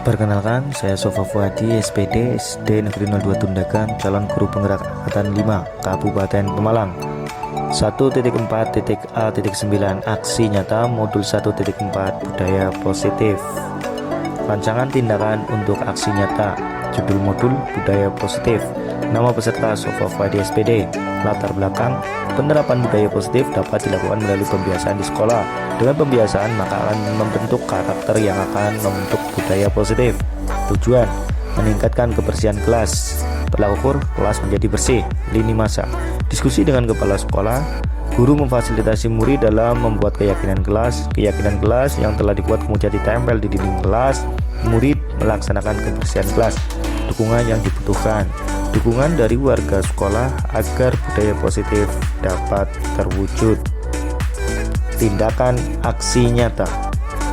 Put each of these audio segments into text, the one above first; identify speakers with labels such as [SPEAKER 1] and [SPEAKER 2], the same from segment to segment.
[SPEAKER 1] Perkenalkan, saya Sofa Fuadi, SPD, SD Negeri 02 Tundagan, calon guru penggerak angkatan 5, Kabupaten Pemalang. 1.4.A.9 Aksi nyata modul 1.4 Budaya positif. Rancangan tindakan untuk aksi nyata. Judul modul Budaya positif. Nama peserta Sofa Fuadi, SPD. Latar belakang, penerapan budaya positif dapat dilakukan melalui pembiasaan di sekolah. Dengan pembiasaan maka akan membentuk karakter yang akan membentuk budaya positif. Tujuan, meningkatkan kebersihan kelas. Tolak ukur kelas menjadi bersih. Lini masa, diskusi dengan kepala sekolah. Guru memfasilitasi murid dalam membuat keyakinan kelas. Keyakinan kelas yang telah dibuat kemudian ditempel di dinding kelas. Murid melaksanakan kebersihan kelas. Dukungan yang dibutuhkan, dukungan dari warga sekolah agar budaya positif dapat terwujud. Tindakan aksi nyata.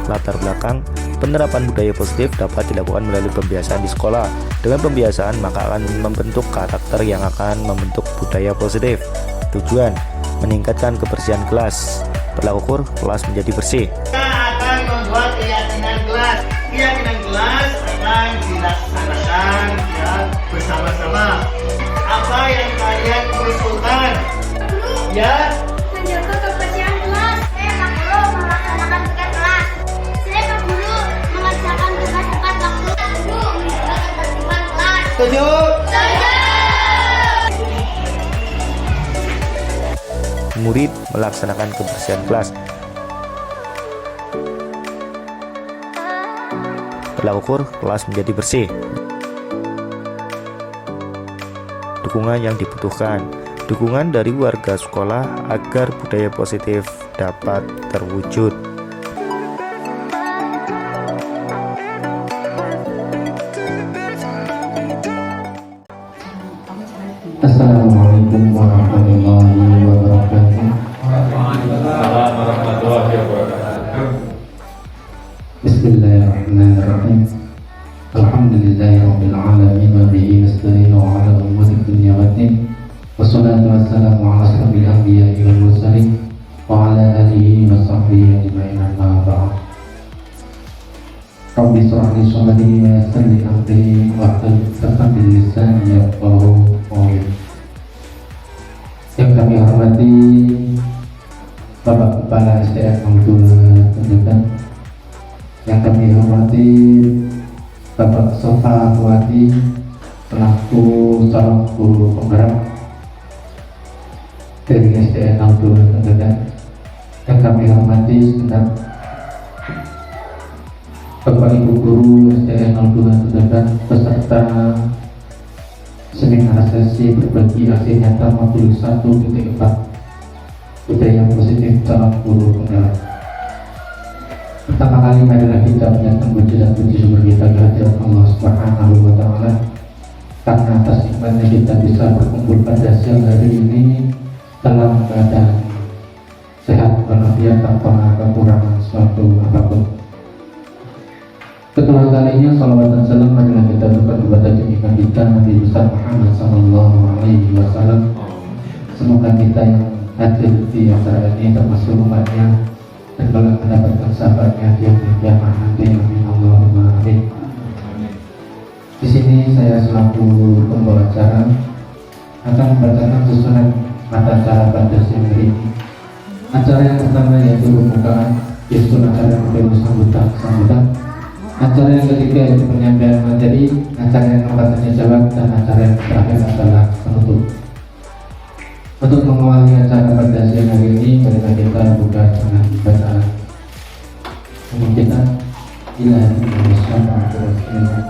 [SPEAKER 1] Latar belakang, penerapan budaya positif dapat dilakukan melalui pembiasaan di sekolah. Dengan pembiasaan maka akan membentuk karakter yang akan membentuk budaya positif. Tujuan, meningkatkan kebersihan kelas. Tolak ukur kelas menjadi bersih.
[SPEAKER 2] Kita akan membuat keyakinan kelas. Keyakinan kelas akan dilaksanakan bersama-sama. Apa yang kalian usulkan? Ya.
[SPEAKER 3] Menjaga kebersihan kelas. Saya Pak Guru melaksanakan tugas kelas. Saya Pak Guru mengerjakan tugas tepat waktu. Guru menjaga ketertiban kelas.
[SPEAKER 2] Setuju?
[SPEAKER 1] Murid melaksanakan kebersihan kelas. Tolak ukur kelas menjadi bersih. Dukungan yang dibutuhkan, dukungan dari warga sekolah agar budaya positif dapat terwujud.
[SPEAKER 4] Assalamualaikum warahmatullahi wabarakatuh. Bismillahirrahmanirrahim. Alhamdulillahirabbil alamin wa bihi nasta'inu ala umuri dunya waddin. Wassalatu wassalamu ala asyrofil anbiya'i wal mursalin wa ala alihi wa sahbihi ajma'in, amma ba'd. Rabbi shrah li sadri wa yassir li amri wahlul 'uqdatam min lisani yafqahu qawli. Yang kami hormati Bapak Kepala SDN 02 Tundagan, yang kami hormati Bapak Sofa Fuadi selaku calon guru penggerak dari SDN 02 Tundagan, yang kami hormati segenap Bapak Ibu Guru SDN 02 Tundagan beserta seminar sesi berbagi aksi nyata modul 1.4 budaya positif calon guru penggerak. Pertama kali marilah kita menyatakan puji dan puji syukur kita kehadirat Allah Subhanahu wa Ta'ala karena atas nikmatnya kita bisa berkumpul pada siang hari ini dalam keadaan sehat walafiat tanpa kekurangan suatu apapun. Kedua kalinya salawat dan salam marilah kita berikan kepada junjungan kita Nabi besar Muhammad sallallahu alaihi wasallam. Semoga kita yang hadir di acara ini termasuk umatnya dan kalau mendapatkan sahabatnya di yaumil kiamah nanti. Amin Allahumma amin. Di sini saya selaku pembawa acara akan membacakan susunan mata acara pada siang hari ini. Acara yang pertama yaitu pembukaan, yaitu acara yang kedua sambutan. Acara yang ketiga yaitu penyampaian materi. Acara yang keempat tanya jawab, dan acara yang terakhir adalah penutup. Untuk mengawali acara pada siang hari ini, marilah kita buka dengan bacaan umum kita. Ilahi Indonesia Bismillah.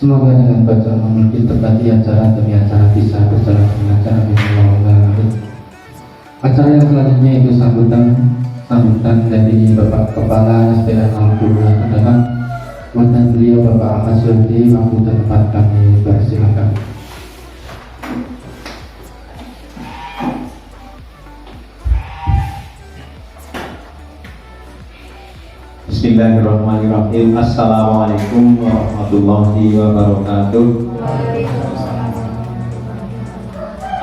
[SPEAKER 4] Semoga dengan bacaan umum kita tadi acara demi acara bisa berjalan dengan lancar. Amin. Acara yang selanjutnya itu sambutan dari Bapak Kepala SDN 02 Tundagan. Kemudian beliau Bapak Ahmad Surdi, waktu dan tempat kami persilakan.
[SPEAKER 5] Bismillahirrahmanirrahim. Assalamualaikum warahmatullahi wabarakatuh.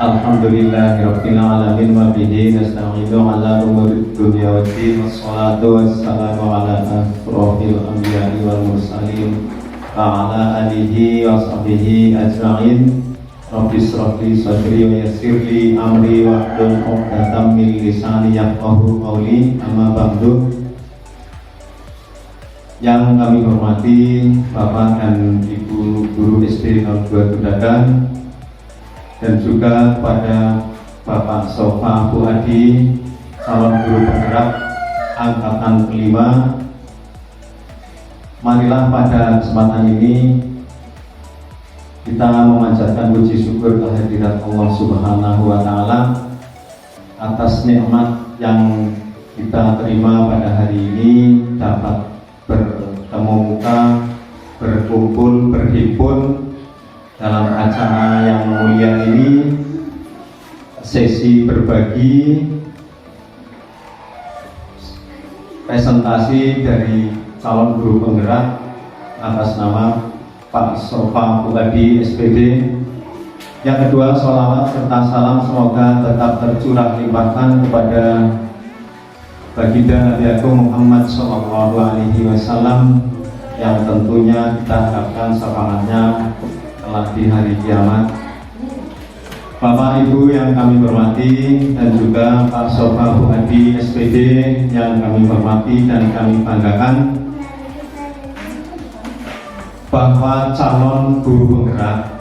[SPEAKER 5] Alhamdulillahirabbil alamin wa bihi nasta'inu ala umurid dunya waddin wassalatu wassalamu ala asrofil anbiya'i wal mursalin wa ala alihi wa sahbihi ajma'in. Rabbi shrah li sadri wa yassir li amri wahlul 'uqdatam min lisani yafqahu qawli. Amma ba'du. Yang kami hormati Bapak dan Ibu Guru SD 02 Tudakan, dan juga pada Bapak Sofa Fuadi, calon guru penggerak angkatan kelima. Marilah pada kesempatan ini kita memanjatkan puji syukur kehadirat Allah Subhanahu wa Ta'ala atas nikmat yang kita terima pada hari ini, dapat bertemu muka, berkumpul, berhimpun dalam acara yang mulia ini, sesi berbagi presentasi dari calon guru penggerak atas nama Pak Sofa Fuadi SPD. Yang kedua, sholawat serta salam semoga tetap tercurah limpahkan kepada Baginda Nabi Agung Muhammad SAW, yang tentunya kita harapkan syafaatnya kelak di hari kiamat. Bapak Ibu yang kami hormati, dan juga Pak Sofa Fuadi SPD yang kami hormati dan kami banggakan, bahwa calon guru penggerak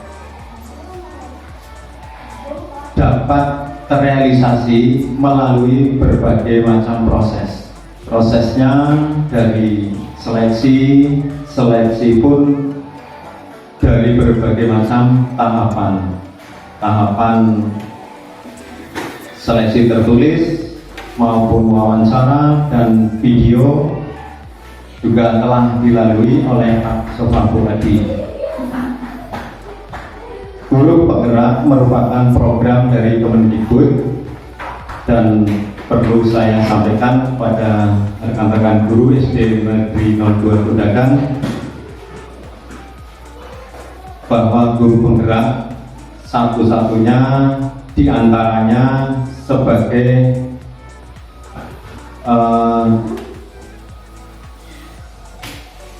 [SPEAKER 5] dapat terrealisasi melalui berbagai macam proses. Prosesnya dari seleksi pun dari berbagai macam tahapan seleksi tertulis maupun wawancara dan video juga telah dilalui oleh Pak Sofa Fuadi. Guru penggerak merupakan program dari Kemendikbud, dan perlu saya sampaikan kepada rekan-rekan guru SD Negeri 02 Tudakan bahwa guru penggerak satu-satunya diantaranya sebagai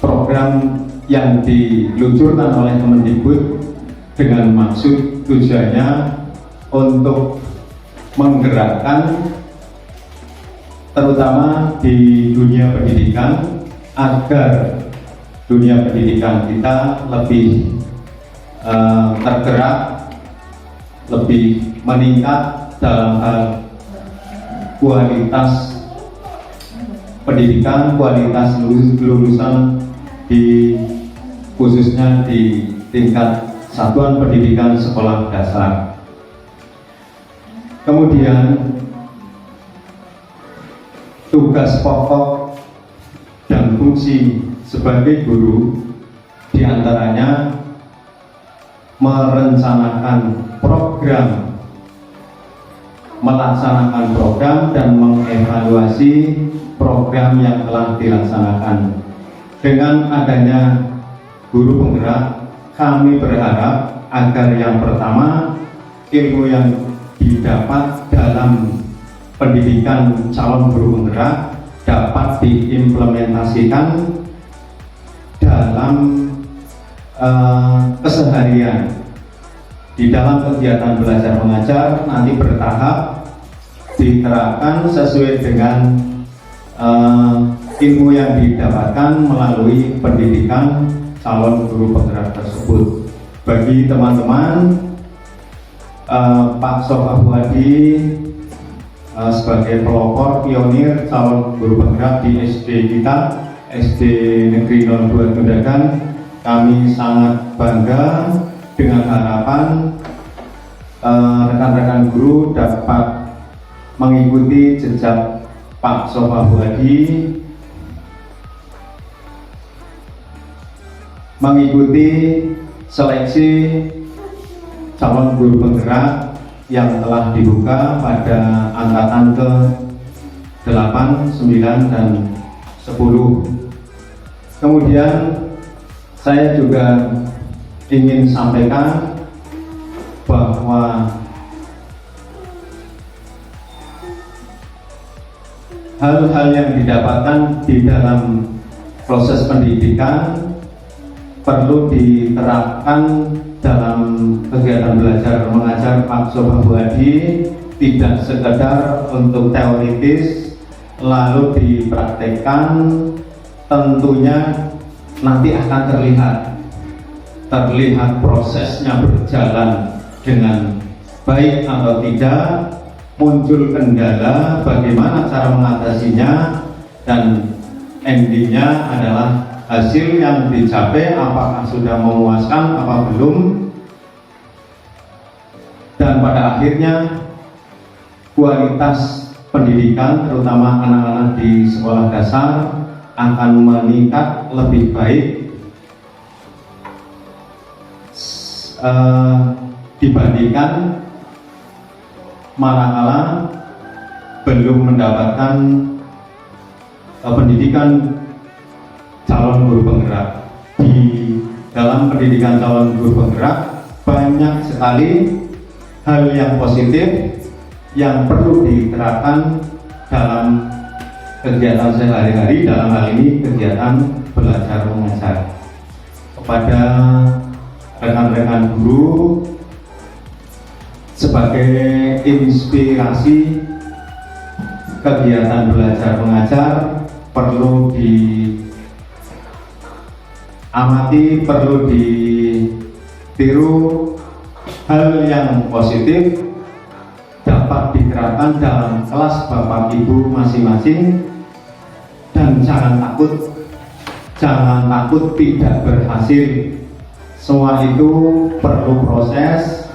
[SPEAKER 5] program yang diluncurkan oleh Kemendikbud dengan maksud tujuannya untuk menggerakkan terutama di dunia pendidikan, agar dunia pendidikan kita lebih tergerak, lebih meningkat dalam hal kualitas pendidikan, kualitas lulusan khususnya di tingkat satuan pendidikan sekolah dasar. Kemudian tugas pokok dan fungsi sebagai guru diantaranya merencanakan program, melaksanakan program, dan mengevaluasi program yang telah dilaksanakan. Dengan adanya guru penggerak, kami berharap agar yang pertama, ilmu yang didapat dalam pendidikan calon guru penggerak dapat diimplementasikan dalam keseharian di dalam kegiatan belajar mengajar. Nanti bertahap diterapkan sesuai dengan ilmu yang didapatkan melalui pendidikan calon guru penggerak tersebut. Bagi teman-teman, Pak Sofa Fuadi sebagai pelopor pionir calon guru penggerak di SD kita, SD Negeri 02 Tudakan, kami sangat bangga dengan harapan rekan-rekan guru dapat mengikuti jejak Pak Sofa Fuadi, mengikuti seleksi calon guru penggerak yang telah dibuka pada angkatan ke 8, 9, dan 10 Kemudian saya juga ingin sampaikan bahwa hal-hal yang didapatkan di dalam proses pendidikan perlu diterapkan dalam kegiatan belajar mengajar Pak Sobahu Hadi, tidak sekedar untuk teoritis lalu dipraktekkan. Tentunya nanti akan terlihat prosesnya berjalan dengan baik atau tidak, muncul kendala, bagaimana cara mengatasinya, dan endingnya adalah hasil yang dicapai apakah sudah memuaskan apa belum, dan pada akhirnya kualitas pendidikan terutama anak-anak di sekolah dasar akan meningkat lebih baik dibandingkan manakala belum mendapatkan pendidikan calon guru penggerak. Di dalam pendidikan calon guru penggerak banyak sekali hal yang positif yang perlu diterapkan dalam kegiatan sehari-hari, dalam hal ini kegiatan belajar mengajar. Kepada rekan-rekan guru, sebagai inspirasi kegiatan belajar mengajar perlu diamati, perlu ditiru hal yang positif dapat diterapkan dalam kelas Bapak Ibu masing-masing, dan jangan takut tidak berhasil. Semua itu perlu proses.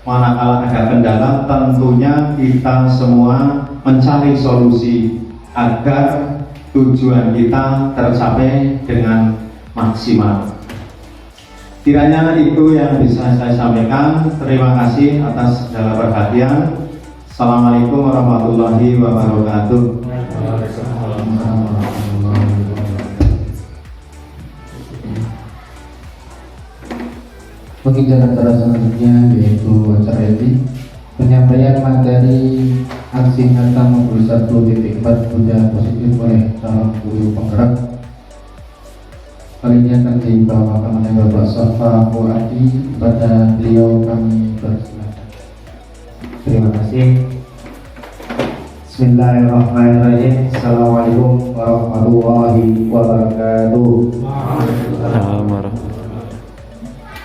[SPEAKER 5] Manakala ada kendala, tentunya kita semua mencari solusi agar tujuan kita tercapai dengan maksimal. Kiranya itu yang bisa saya sampaikan. Terima kasih atas segala perhatian. Assalamualaikum warahmatullahi wabarakatuh.
[SPEAKER 4] Pembicaraan acara selanjutnya yaitu acara ini penyampaian materi aksi nyata modul 1.4 budaya positif oleh calon guru penggerak. Kali ini akan dibawakan oleh Bapak Sobahu Hadi. Kepada beliau kami persilakan.
[SPEAKER 1] Terima kasih. Bismillahirrahmanirrahim. Assalamualaikum warahmatullahi wabarakatuh.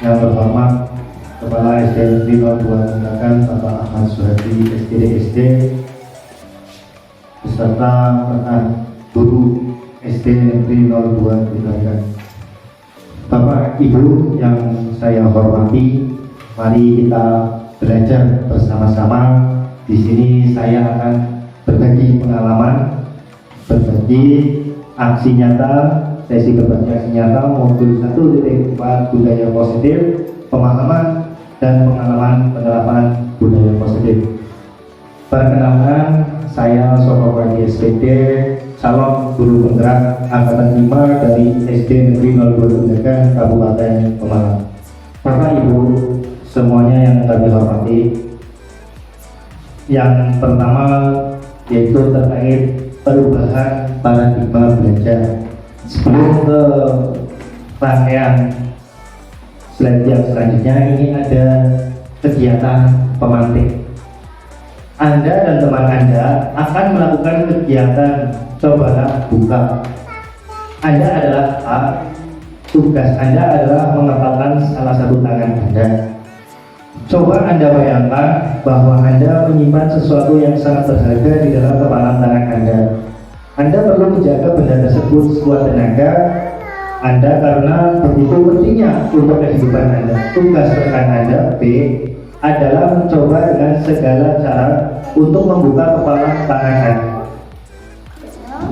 [SPEAKER 1] Yang berhormat Kepala SD Negeri 02 Tindakan Bapak Ahmad Suhadi SDDSD, beserta rekan guru SD Negeri 02 Tindakan. Bapak Ibu yang saya hormati, mari kita belajar bersama-sama. Di sini saya akan berbagi pengalaman, berbagi aksi nyata, sesi berbagi aksi nyata modul 1.4 budaya positif, pemahaman dan pengalaman penerapan budaya positif. Perkenalkan, saya Sobahu Hadi SPD, calon guru penggerak angkatan 5 dari SD Negeri 02 Tindakan Kabupaten Pemalang. Bapak Ibu semuanya yang kami hormati, yang pertama yaitu terkait perubahan paradigma belajar. Sebelum ke rangkaian slide yang selanjutnya, ini ada kegiatan pemantik. Anda dan teman Anda akan melakukan kegiatan cobalah buka. Anda adalah A, tugas Anda adalah mengepalkan salah satu tangan Anda. Coba Anda bayangkan bahwa Anda menyimpan sesuatu yang sangat berharga di dalam kepalan tangan Anda. Anda perlu menjaga benda tersebut sekuat tenaga Anda karena begitu pentingnya untuk kehidupan Anda. Tugas rekan Anda B adalah mencoba dengan segala cara untuk membuka kepala tangan Anda.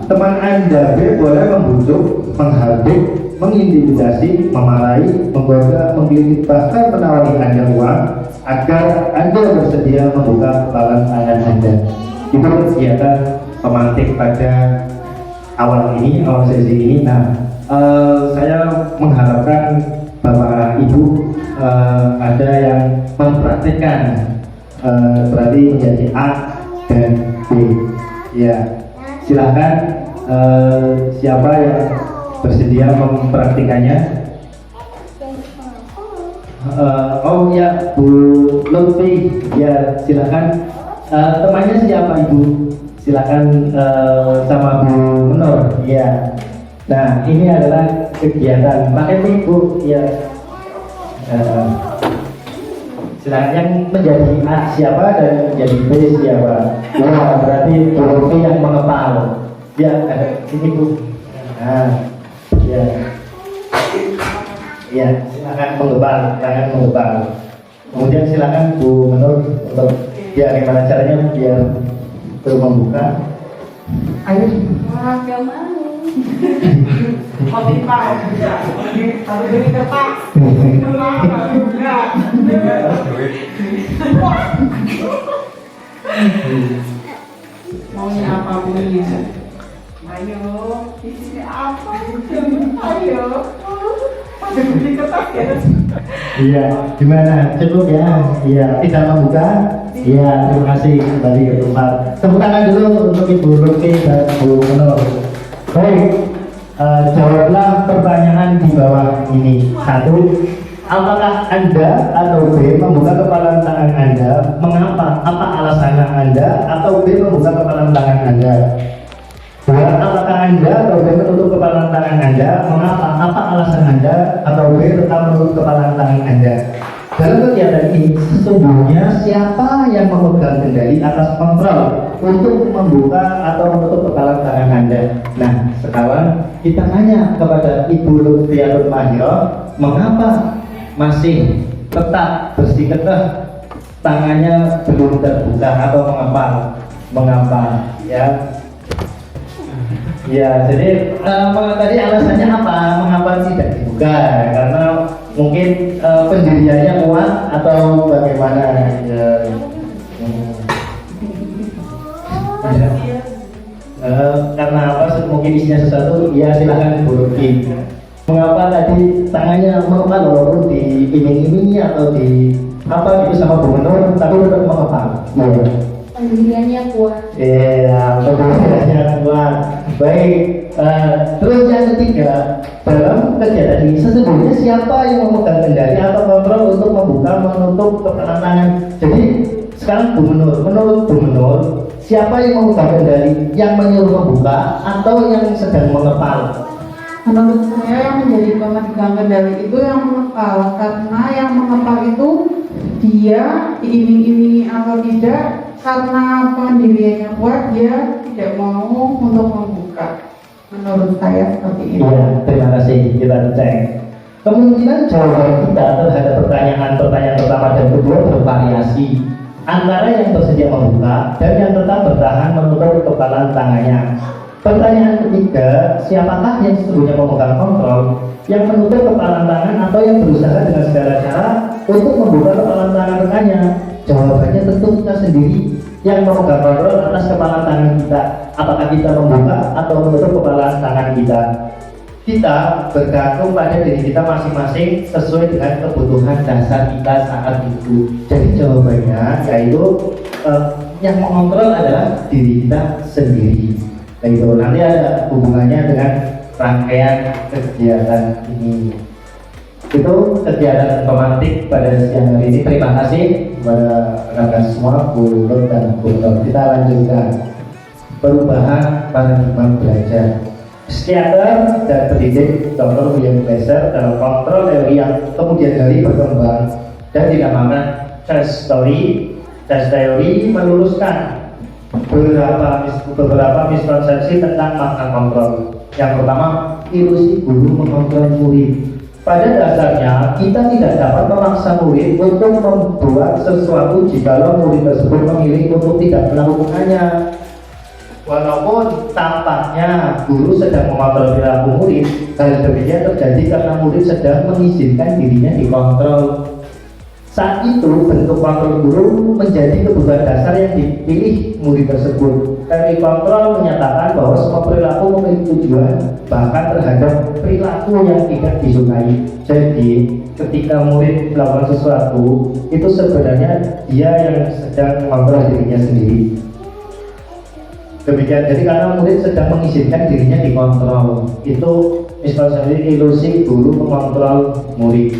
[SPEAKER 1] Teman Anda B boleh membujuk, menghardik, mengintimidasi, memarahi, menggoda, menggigit, bahkan menawari Anda uang agar Anda bersedia membuka kepala tangan Anda. Itu kegiatan pemantik pada awal sesi ini. Nah,
[SPEAKER 4] Saya mengharapkan Bapak Ibu ada yang mempraktikkan, berarti menjadi A dan B. Ya, silakan siapa yang bersedia mempraktikannya. Oh ya, Bu Lutfi, ya silakan. Temannya siapa Ibu? Silakan sama Bu Menur. Ya. Nah, ini adalah kegiatan. Pakai Ibu, ya. Silakan yang menjadi A siapa dan menjadi B siapa? Wah, berarti Bu Lutfi yang mengepal. Ya, ini Bu. Nah, ya. Ya, silakan mengepal, jangan mengepal. Kemudian silakan Bu Menur untuk gimana caranya biar membuka.
[SPEAKER 6] Ayo, gak mau. Kopi pak, tapi beli kertas. Maunya apa punya? Ayo, di sini apa? Ayo, ada beli kertas ya?
[SPEAKER 4] Iya, gimana? Cukup ya? Iya, tidak membuka? Iya, terima kasih kembali ke tempat. Tepuk tangan dulu untuk Ibu Lutfi dan Bu Menur. Baik, jawablah pertanyaan di bawah ini. 1. Apakah Anda atau B membuka kepalan tangan Anda? Mengapa? Apa alasan Anda? Atau B membuka kepalan tangan Anda? 2. Apakah Anda atau B menutup kepalan tangan Anda? Mengapa? Apa alasan Anda? Atau B tetap menutup kepalan tangan Anda? Dalam kegiatan ini, sesungguhnya siapa yang memegang kendali atas kontrol untuk membuka atau menutup kepalan tangan Anda? Nah, sekarang kita tanya kepada Ibu Lutfiatul Mahira, mengapa masih tetap bersikeras tangannya belum terbuka atau mengapa? Ya. Ya, jadi tadi alasannya apa? Mengapa tidak dibuka? Karena mungkin pendiriannya kuat atau bagaimana? Ya. Karena apa? Mungkin isinya sesuatu. Ya, silakan Bu Lutfi. Mengapa tadi tangannya mengepal walaupun diiming-imingi atau di apa gitu sama Bu Menur, tapi tetap mengepal? Ya.
[SPEAKER 3] Pendiriannya kuat.
[SPEAKER 4] Iya, pendiriannya kuat. Baik, terus yang ketiga, dalam kegiatan ini sesungguhnya siapa yang memegang kendali atau kontrol untuk membuka menutup kepalan tangan? Jadi sekarang Bu Menur, menurut Bu Menur, siapa yang memegang kendali, yang menyuruh membuka atau yang sedang mengepal?
[SPEAKER 6] Menurut saya yang menjadi pemegang kendali itu yang mengepal, karena yang mengepal itu dia diiming-imingi atau tidak, karena pendiriannya kuat dia tidak mau untuk membuka. Menurut saya seperti ini.
[SPEAKER 4] Iya, terima kasih. Kita cek. Kemungkinan jawaban kita terhadap pertanyaan pertama dan kedua bervariasi antara yang bersedia membuka dan yang tetap bertahan menutup kepalan tangannya. Pertanyaan ketiga, siapakah yang sesungguhnya memegang kontrol, yang menutup kepalan tangan atau yang berusaha dengan segala cara untuk membuka kepalan tangan rekannya? Jawabannya tentu kita sendiri yang memegang kontrol atas kepalan tangan kita. Apakah kita membuka atau menutup kepalan tangan kita? Kita bergantung pada diri kita masing-masing sesuai dengan kebutuhan dasar kita saat itu. Jadi jawabannya yaitu yang mengontrol adalah diri kita sendiri. Itu nanti ada hubungannya dengan rangkaian kegiatan ini. Itu kegiatan pemantik pada siang hari ini. Terima kasih kepada rekan semua, Bu Lut dan Bu Lut. Kita lanjutkan perubahan paradigma belajar. Psikiater dan pendidik Dr. William Glasser dalam kontrol teori yang kemudian hari berkembang dan dinamakan Chess Theory meluruskan beberapa miskonsepsi tentang makna kontrol. Yang pertama, ilusi guru mengontrol murid. Pada dasarnya, kita tidak dapat memaksa murid untuk membuat sesuatu jika murid tersebut memilih untuk tidak melakukannya. Walaupun tampaknya guru sedang mengontrol perilaku murid, hal demikian terjadi karena murid sedang mengizinkan dirinya dikontrol.
[SPEAKER 2] Saat itu bentuk kontrol guru menjadi kebutuhan dasar yang dipilih murid tersebut. Teori kontrol menyatakan bahwa semua perilaku memiliki tujuan, bahkan terhadap perilaku yang tidak disukai. Jadi ketika murid melakukan sesuatu, itu sebenarnya dia yang sedang mengontrol dirinya sendiri. Demikian, jadi karena murid sedang mengizinkan dirinya dikontrol, itu misalnya ilusi guru mengontrol murid.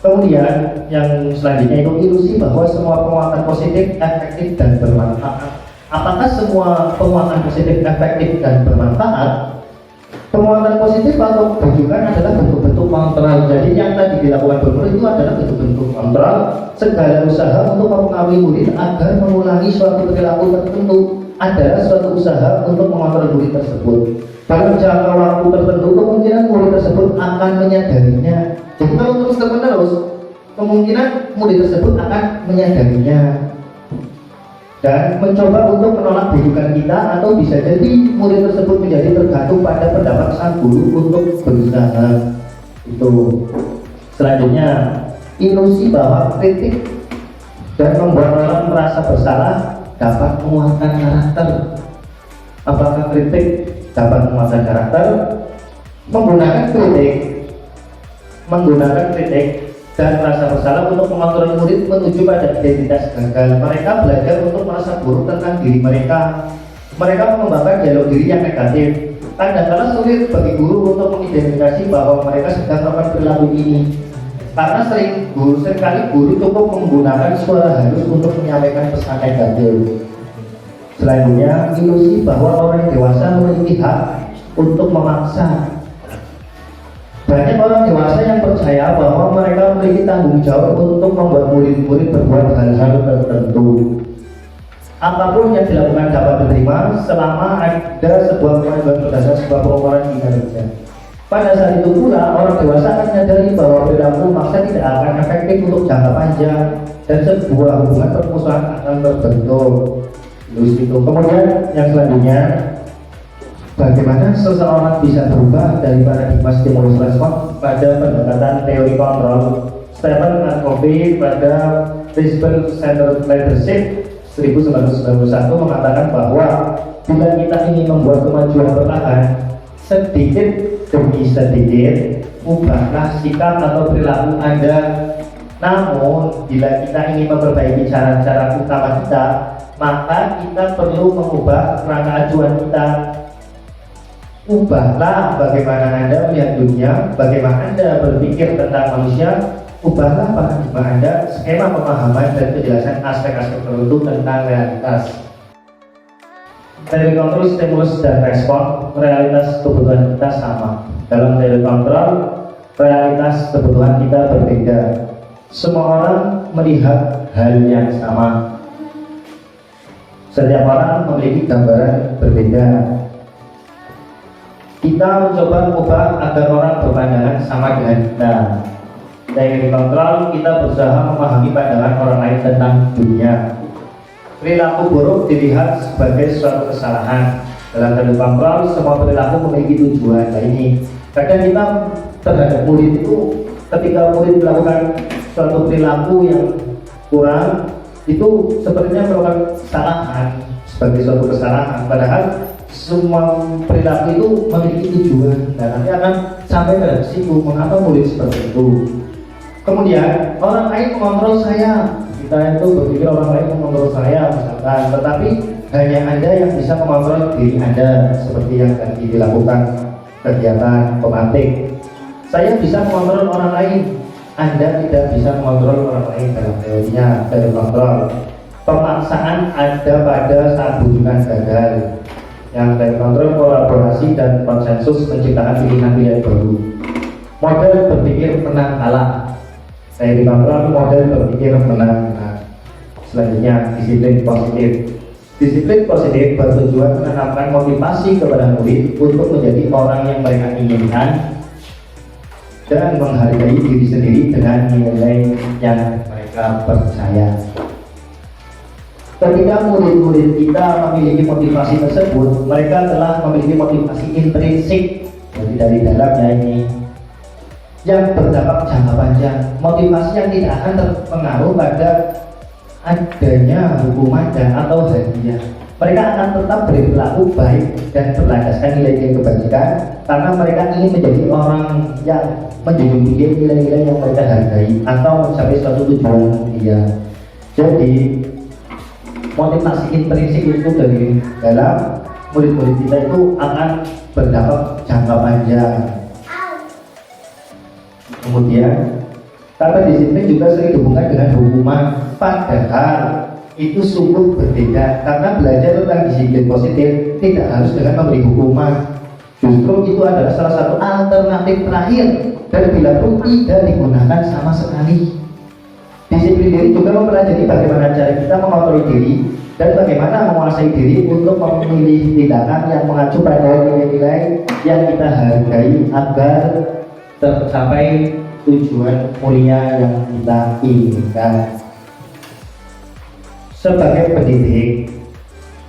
[SPEAKER 2] Kemudian yang selanjutnya itu ilusi bahwa semua penguatan positif, efektif dan bermanfaat. Apakah semua penguatan positif, efektif dan bermanfaat? Penguatan positif atau bujukan adalah bentuk-bentuk kontrol. Jadi yang tadi dilakukan guru itu adalah bentuk-bentuk kontrol, segala usaha untuk mempengaruhi murid agar mengulangi suatu perilaku tertentu adalah suatu usaha untuk mengontrol murid tersebut. Dalam jangka waktu tertentu kemungkinan murid tersebut akan menyadarinya. Jadi kalau terus-menerus kemungkinan murid tersebut akan menyadarinya dan mencoba untuk menolak bujukan kita, atau bisa jadi murid tersebut menjadi tergantung pada pendapat sang guru untuk berusaha. Itu selanjutnya ilusi bahwa kritik dan membuat orang merasa bersalah dapat menguatkan karakter. Apakah kritik dapat menguatkan karakter? Menggunakan kritik dan merasa bersalah untuk mengontrol murid menuju pada identitas gagal. Mereka belajar untuk merasa buruk tentang diri mereka. Mereka mengembangkan dialog diri yang negatif. Kadang-kadang sulit bagi guru untuk mengidentifikasi bahwa mereka sedang melakukan perilaku ini, karena seringkali guru cukup menggunakan suara halus untuk menyampaikan pesan negatif. Selanjutnya, ilusi bahwa orang dewasa memiliki hak untuk memaksa. Banyak orang dewasa yang percaya bahwa mereka memiliki tanggung jawab untuk membuat murid-murid berbuat hal-hal tertentu. Apapun yang dilakukan dapat diterima selama ada sebuah kemajuan berdasar sebuah pengukuran kinerja. Pada saat itu pula, orang dewasa akan menyadari bahwa perilaku maksa tidak akan efektif untuk jangka panjang dan sebuah hubungan permusuhan akan terbentuk. Kemudian yang selanjutnya, bagaimana seseorang bisa berubah dari paradigma stimulus respon pada pendekatan teori kontrol. Stephen Covey pada Principle Centered Leadership 1991 mengatakan bahwa bila kita ingin membuat kemajuan perlahan, sedikit demi sedikit ubahlah sikap atau perilaku Anda. Namun bila kita ingin memperbaiki cara-cara utama kita, maka kita perlu mengubah kerangka acuan kita. Ubahlah bagaimana Anda melihat dunia, bagaimana Anda berpikir tentang manusia. Ubahlah paradigma Anda, skema pemahaman dan kejelasan aspek-aspek tertentu tentang realitas. Teori kontrol, stimulus dan respon, realitas kebutuhan kita sama. Dalam teori kontrol, realitas kebutuhan kita berbeda. Semua orang melihat hal yang sama. Setiap orang memiliki gambaran berbeda. Kita mencoba mengubah agar orang berpandangan sama dengan kita. Teori kontrol, kita berusaha memahami pandangan orang lain tentang dunia. Perilaku buruk dilihat sebagai suatu kesalahan. Dalam teori kontrol, semua perilaku memiliki tujuan. Nah ini, kadang kita terhadap murid itu, ketika murid melakukan suatu perilaku yang kurang, itu sepertinya melakukan kesalahan sebagai suatu kesalahan. Padahal semua perilaku itu memiliki tujuan. Dan nanti akan sampai ke situ. Mengapa murid seperti itu? Kemudian orang lain mengontrol saya. Kita itu berpikir orang lain mengontrol saya misalkan, tetapi hanya Anda yang bisa mengontrol diri Anda, seperti yang tadi dilakukan kegiatan pematik. Saya bisa mengontrol orang lain, Anda tidak bisa mengontrol orang lain. Dalam teorinya, teori kontrol, pemaksaan ada pada saat bujukan gagal. Yang teori kontrol, kolaborasi dan konsensus menciptakan pilihan-pilihan baru. Model berpikir menang kalah. Teori kontrol, model berpikir menang. Selanjutnya, disiplin positif. Disiplin positif bertujuan menanamkan motivasi kepada murid untuk menjadi orang yang mereka inginkan dan menghargai diri sendiri dengan nilai yang mereka percaya. Ketika murid-murid kita memiliki motivasi tersebut, mereka telah memiliki motivasi intrinsik, jadi dari dalamnya ini. yang berdampak jangka panjang, motivasi yang tidak akan terpengaruh pada adanya hukuman dan atau hadiah. Mereka akan tetap berperilaku baik dan berlandaskan nilai-nilai kebajikan karena mereka ingin menjadi orang yang menjunjung tinggi nilai-nilai yang mereka hargai atau mencapai suatu tujuan mulia. Jadi motivasi intrinsik itu dari dalam murid-murid kita itu akan berdampak jangka panjang. Kemudian kata disiplin juga sering dihubungkan dengan hukuman, padahal itu sungguh berbeda karena belajar tentang disiplin positif tidak harus dengan memberi hukuman. Justru itu adalah salah satu alternatif terakhir dan bila pun tidak digunakan sama sekali. Disiplin diri juga mempelajari bagaimana cara kita mengontrol diri dan bagaimana menguasai diri untuk memilih tindakan yang mengacu pada nilai-nilai yang kita hargai agar tercapai tujuan mulia yang kita inginkan. Sebagai pendidik,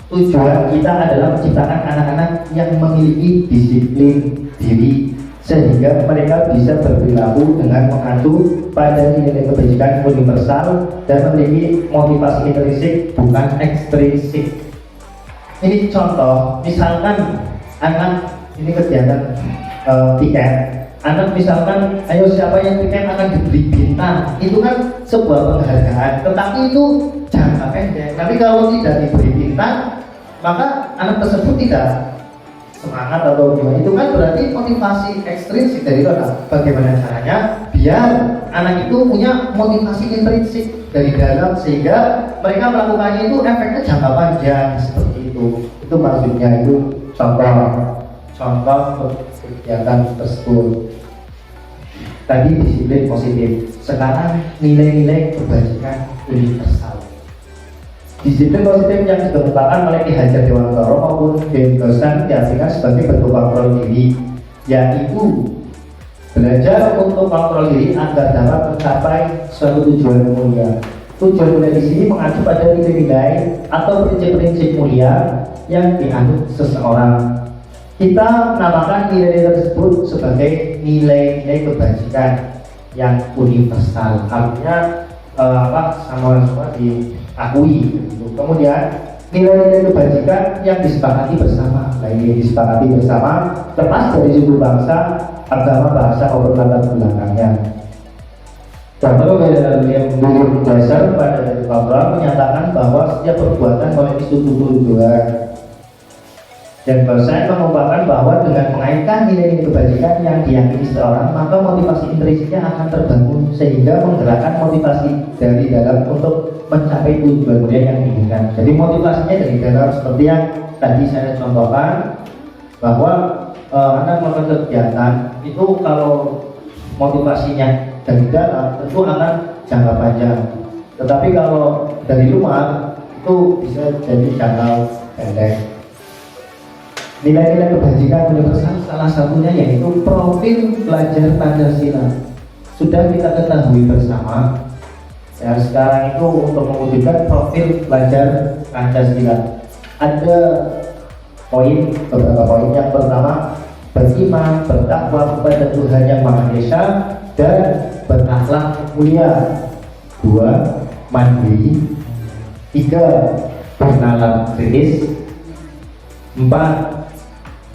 [SPEAKER 2] tujuan kita adalah menciptakan anak-anak yang memiliki disiplin diri sehingga mereka bisa berperilaku dengan mengacu pada nilai kebajikan universal dan memiliki motivasi intrinsik bukan ekstrinsik. Ini contoh, misalkan anak ini kegiatan tiket. Anak misalkan, ayo siapa yang tiket akan diberi bintang, itu kan sebuah penghargaan, tetapi itu jangka pendek. Tapi kalau tidak diberi bintang, maka anak tersebut tidak semangat atau gimana. Itu kan berarti motivasi ekstrinsik dari anak. Bagaimana caranya biar anak itu punya motivasi intrinsik dari dalam sehingga mereka melakukannya itu efeknya jangka panjang seperti itu. Itu maksudnya, itu contoh kegiatan tersebut. Tadi disiplin positif, sekarang nilai-nilai kebajikan universal. Disiplin positif yang dikemukakan oleh Ki Hajar Dewantara maupun Dewi Gosan diartikan sebagai bentuk kontrol diri, yaitu belajar untuk kontrol diri agar dapat mencapai suatu tujuan mulia. Tujuan mulia di sini mengacu pada nilai-nilai atau prinsip-prinsip mulia yang dianut seseorang. Kita menamakan nilai-nilai tersebut sebagai nilai-nilai kebajikan yang universal. Artinya sama semua diakui. Gitu. Kemudian nilai-nilai kebajikan yang disepakati bersama. Nah, ini disepakati bersama lepas dari suku bangsa, agama, bahasa maupun latar belakangnya. Contoh yang dasar pada dari Al-Quran menyatakan bahwa setiap perbuatan memiliki suatu tujuan. Dan bahasa mengungkapkan bahwa dengan mengaitkan nilai-nilai kebajikan yang diyakini seseorang, maka motivasi intrinsiknya akan terbangun sehingga menggerakkan motivasi dari dalam untuk mencapai tujuan mulia yang diinginkan. Jadi motivasinya dari dalam seperti yang tadi saya contohkan bahwa anak melakukan kegiatan itu kalau motivasinya dari dalam tentu akan jangka panjang. Tetapi kalau dari luar itu bisa jadi jangka pendek. Nilai-nilai kebajikan universal salah satunya yaitu profil pelajar Pancasila. Sudah kita ketahui bersama ya, sekarang itu untuk mewujudkan profil pelajar Pancasila ada beberapa poin. Yang pertama, beriman, bertakwa kepada Tuhan Yang Maha Esa dan berakhlak mulia. 2, mandiri. 3, bernalar kritis. 4,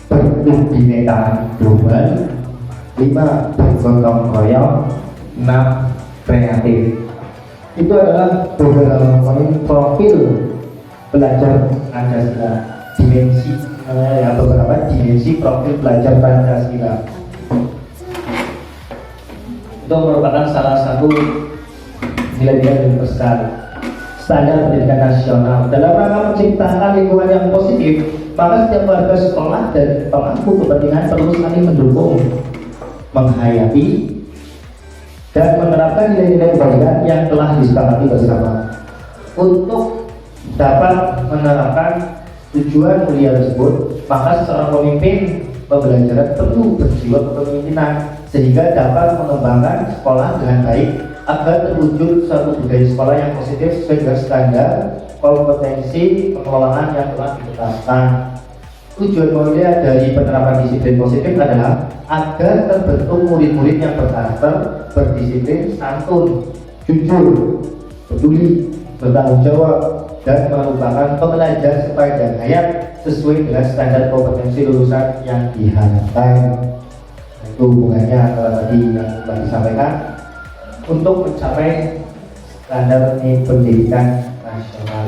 [SPEAKER 2] berkebinekaan global. 5, bergotong royong. 6, kreatif. Itu adalah beberapa poin profil pelajar Pancasila. Dimensi beberapa dimensi profil pelajar Pancasila. Itu merupakan salah satu nilai-nilai universal. Standar pendidikan nasional dalam rangka menciptakan lingkungan yang positif, maka setiap warga sekolah dan pemangku kepentingan perlu saling mendukung, menghayati dan menerapkan nilai-nilai kebajikan yang telah disepakati bersama. Untuk dapat menerapkan tujuan mulia tersebut, maka seorang pemimpin pembelajaran perlu berjiwa kepemimpinan sehingga dapat mengembangkan sekolah dengan baik agar terwujud suatu budaya sekolah yang positif sesuai dengan standar kompetensi pengelolaan yang telah ditetapkan. tujuan mulia dari penerapan disiplin positif adalah agar terbentuk murid-murid yang berkarakter, berdisiplin, santun, jujur, peduli, bertanggung jawab, dan merupakan pembelajar sepanjang hayat sesuai dengan standar kompetensi lulusan yang diharapkan. Itu hubungannya antara tadi yang telah disampaikan untuk mencapai standar pendidikan nasional.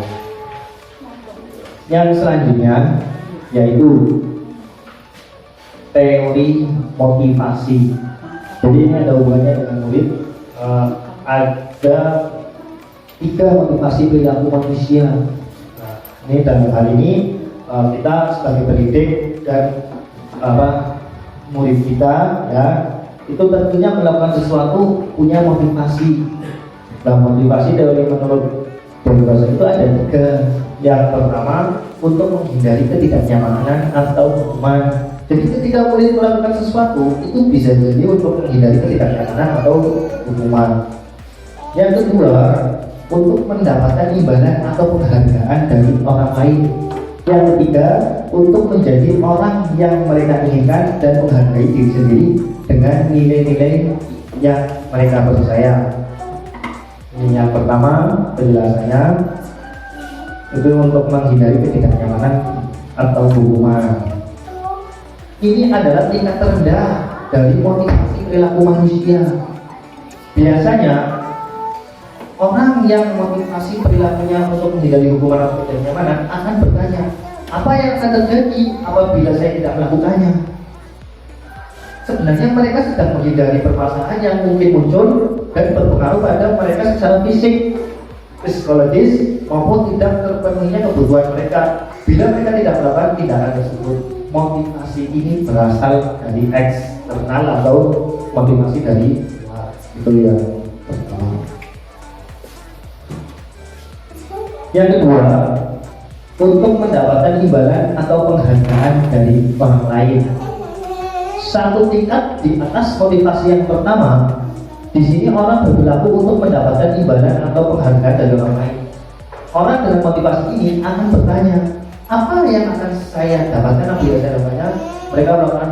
[SPEAKER 2] Yang selanjutnya yaitu teori motivasi. Jadi ini ada hubungannya dengan murid. Ada 3 motivasi perilaku manusia. Nah, ini dalam hal ini kita sebagai pendidik dan murid kita ya itu tentunya melakukan sesuatu punya motivasi. Nah, motivasi dari menurut bahasa itu ada 3. Yang pertama, untuk menghindari ketidaknyamanan atau hukuman. Jadi ketika murid melakukan sesuatu itu bisa jadi untuk menghindari ketidaknyamanan atau hukuman. Yang kedua, untuk mendapatkan imbalan atau penghargaan dari orang lain. Yang ketiga, untuk menjadi orang yang mereka inginkan dan menghargai diri sendiri dengan nilai-nilai yang mereka percaya. Ini yang pertama penjelasannya itu untuk menghindari ketidaknyamanan atau hukuman. Ini adalah tingkat terendah dari motivasi perilaku manusia. Biasanya orang yang motivasi perilakunya untuk menghindari hukuman atau ketidaknyamanan akan bertanya, apa yang akan terjadi apabila saya tidak melakukannya? Sebenarnya mereka sedang menghindari permasalahan yang mungkin muncul dan berpengaruh pada mereka secara fisik, psikologis, maupun tidak terpenuhinya kebutuhan mereka. Bila mereka tidak melakukan tindakan tersebut, motivasi ini berasal dari eksternal atau motivasi dari luar. Itu yang pertama. Yang kedua, untuk mendapatkan imbalan atau penghargaan dari orang lain. Satu tingkat di atas motivasi yang pertama, di sini orang berperilaku untuk mendapatkan imbalan atau penghargaan dari orang lain. Orang dengan motivasi ini akan bertanya, apa yang akan saya dapatkan apabila saya dapatnya? Mereka melakukan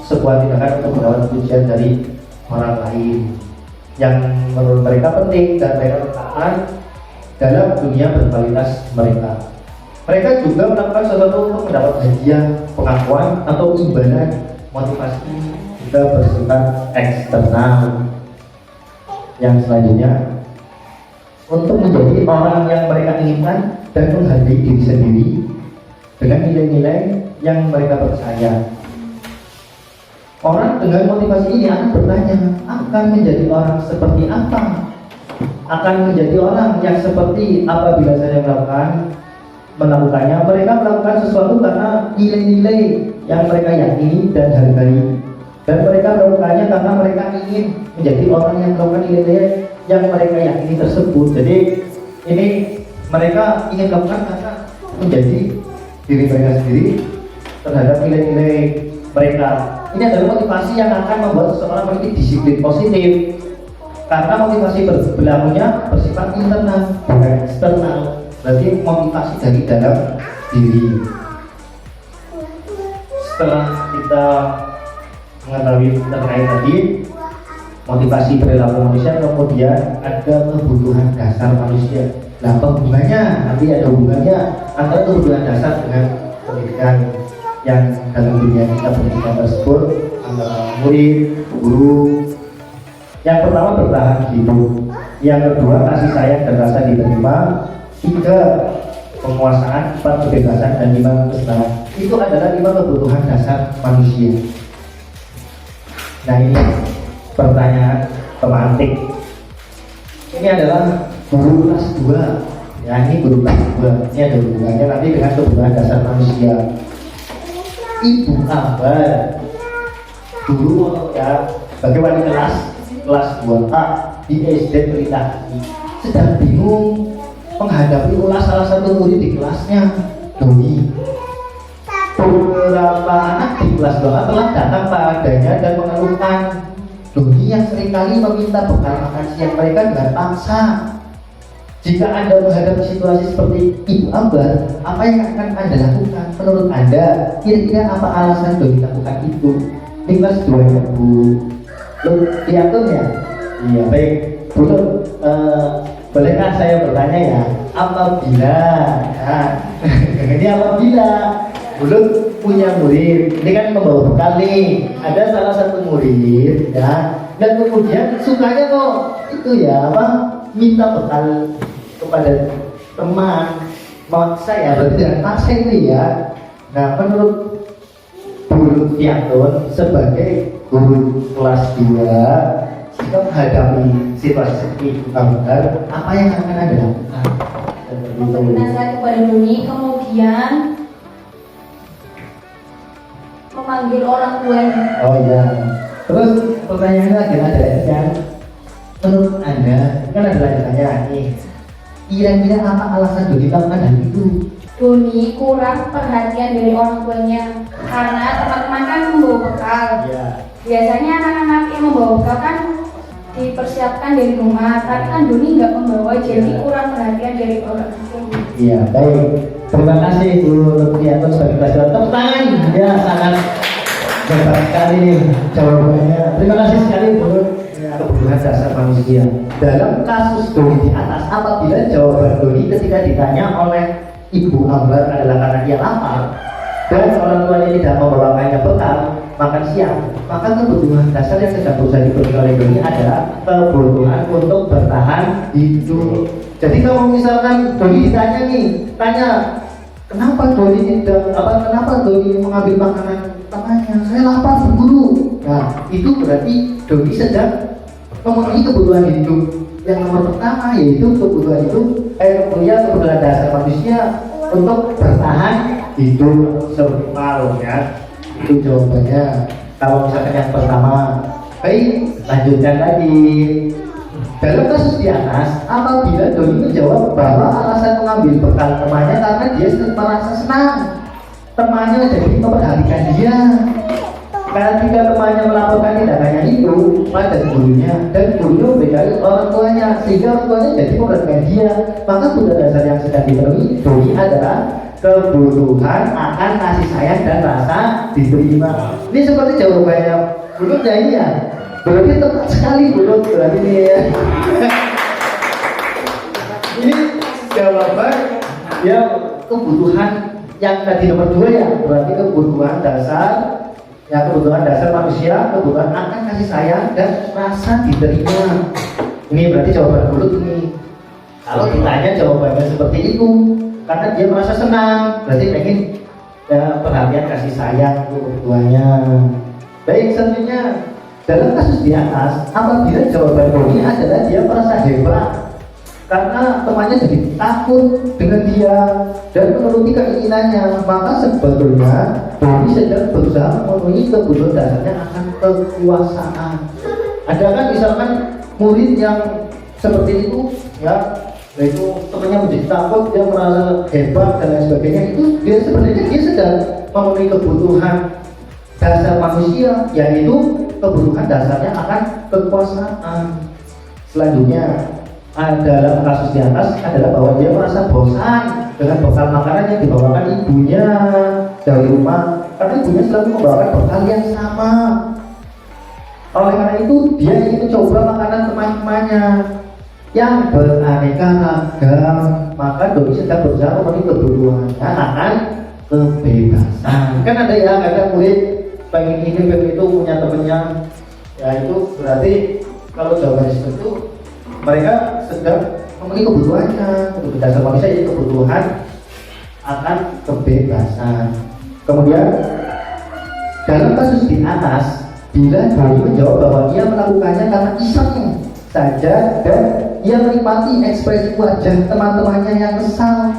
[SPEAKER 2] sebuah tindakan untuk mendapatkan pujian dari orang lain yang menurut mereka penting dan mereka letakkan dalam dunia berkualitas mereka. Mereka juga melakukan sesuatu untuk mendapat hadiah, pengakuan atau imbalan. Motivasi ini juga bersifat eksternal. Yang selanjutnya, untuk menjadi orang yang mereka inginkan dan menghargai diri sendiri dengan nilai-nilai yang mereka percaya. Orang dengan motivasi ini akan bertanya, akan menjadi orang seperti apa? Akan menjadi orang yang seperti apabila saya melakukannya. Mereka melakukan sesuatu karena nilai-nilai yang mereka yakini dan hargai. Dan mereka melakukannya karena mereka ingin menjadi orang yang melakukan nilai-nilai yang mereka yakini tersebut. Jadi ini mereka ingin melakukan karena menjadi diri mereka sendiri terhadap nilai-nilai mereka. Ini adalah motivasi yang akan membuat seseorang memiliki disiplin positif. Karena motivasi berlakunya bersifat internal, bukan eksternal. Berarti motivasi dari dalam diri. Setelah kita mengetahui terkait tadi motivasi perilaku manusia, kemudian ada kebutuhan dasar manusia. Nah, hubungannya nanti ada hubungannya antara kebutuhan dasar dengan pendidikan yang dalam dunia kita pendidikan tersebut antara murid, guru. Yang pertama bertahan hidup, yang kedua kasih sayang dan rasa diterima, 3 penguasaan, 4 kebebasan, dan 5 kesenangan. Itu adalah 5 kebutuhan dasar manusia. Nah, ini pertanyaan pemantik. Ini adalah guru kelas 2. Ya, ini guru kelas 2. Ini ada hubungannya nanti dengan kebutuhan dasar manusia. Ibu abad dulu ya sebagai wali kelas 2A di SD Pelita sedang bingung menghadapi ulas salah satu murid di kelasnya, Doni. Beberapa anak di kelas 2A telah datang padanya dan mengeluhkan Doni yang seringkali meminta bekal makan siang mereka dengan paksa. Jika Anda menghadapi situasi seperti Ibu Ambar, apa yang akan Anda lakukan? Menurut Anda, kira-kira apa alasan Doni lakukan itu? Ini kelas 2 ya Bu. Lu diatur ya? Iya, baik. Bu, bolehkah saya bertanya ya? Apabila, ini apabila Bulut punya murid, ini kan membawa bekal nih. Ada salah satu murid, ya, dan kemudian sukanya kok itu ya apa? Minta bekal kepada teman, maksa ya, berarti dengan maksa itu ya. Nah, menurut Bulut Fiatun sebagai guru kelas 2, jika menghadapi situasi seperti itu, apa yang akan Anda lakukan?
[SPEAKER 3] Memberi nasihat kepada Doni, kemudian memanggil orang tuanya.
[SPEAKER 2] Oh iya. Terus pertanyaannya lagi ada yang menurut Anda kan ada lanjutannya nih. Kira-kira apa alasan Doni melakukan hal itu?
[SPEAKER 3] Doni kurang perhatian dari orang tuanya karena teman-teman kan membawa bekal.
[SPEAKER 2] Iya.
[SPEAKER 3] Biasanya anak-anak yang membawa bekal kan dipersiapkan dari rumah, tapi kan Doni nggak membawa, jadi kurang perhatian dari orang tuanya.
[SPEAKER 2] Iya, baik. Terima kasih Bu Lutfiatun sebagai kelas 2. Tepuk tangan. Ya, sangat hebat sekali nih jawabannya. Terima kasih sekali Bu. Ya, kebutuhan dasar manusia. Dalam kasus Doni di atas, apabila jawaban Doni ketika ditanya oleh Ibu Ambar adalah karena dia lapar dan orang tuanya tidak membawakannya bekal makan siang, maka kebutuhan dasar yang sedang berusaha dipenuhi oleh Doni adalah kebutuhan untuk bertahan hidup. Jadi kalau misalkan Doni ditanya nih, tanya kenapa Doni mengambil makanan temannya? Saya lapar guru. Nah, itu berarti Doni sedang memenuhi kebutuhan hidup. Yang nomor pertama yaitu kebutuhan kebutuhan dasar manusia untuk bertahan hidup survival ya. Itu jawabannya. Kalau misalkan yang pertama, baik, lanjutkan lagi. Dalam kasus di atas, apabila Doni menjawab bahwa alasan mengambil bekal temannya karena dia merasa senang, temannya jadi memperhatikan dia. Ketika temannya melaporkan tindakannya itu pada gurunya dan gurunya memberikan orang tuanya, sehingga orang tuanya jadi memperhatikan dia, maka kebutuhan dasar yang sedang dipenuhi Doni adalah kebutuhan akan kasih sayang dan rasa diterima. Ini seperti jawabannya Bulut ya ini ya. Berarti tepat sekali Bulut berarti ini ya. Ini jawaban ya kebutuhan yang tadi nomor 2 ya. Berarti kebutuhan dasar ya, kebutuhan dasar manusia, kebutuhan akan kasih sayang dan rasa diterima. Ini berarti jawaban Bulut ini. Kalau ditanya jawabannya seperti itu, karena dia merasa senang, berarti pengen ya, perhatian kasih sayang untuk kebutuhannya. Baik, selanjutnya dalam kasus di atas, apabila jawaban Doni adalah dia merasa hebat karena temannya jadi takut dengan dia dan menuruti keinginannya, maka sebetulnya Doni sedang berusaha memenuhi kebutuhan dasarnya akan kekuasaan. Ada kan misalkan murid yang seperti itu ya, yaitu temannya menjadi takut, dia merasa hebat dan lain sebagainya, itu dia sebenarnya dia sedang memenuhi kebutuhan dasar manusia, yaitu kebutuhan dasarnya akan kekuasaan. Selanjutnya dalam kasus di atas adalah bahwa dia merasa bosan dengan bekal makanan yang dibawakan ibunya dari rumah, karena ibunya selalu membawakan bekal yang sama. Oleh karena itu dia ingin mencoba makanan teman-temannya yang beraneka ragam, maka Doni sedang berusaha memenuhi kebutuhannya akan kebebasan. Kan ada ya, kadang murid pengen ini pengen itu punya temennya, ya itu berarti kalau jawabannya seperti itu mereka sedang memenuhi kebutuhannya, kebutuhan dasar manusia yaitu kebutuhan akan kebebasan. Kemudian dalam kasus di atas, bila Doni menjawab bahwa dia melakukannya karena iseng saja dan ia menikmati ekspresi wajah teman-temannya yang kesal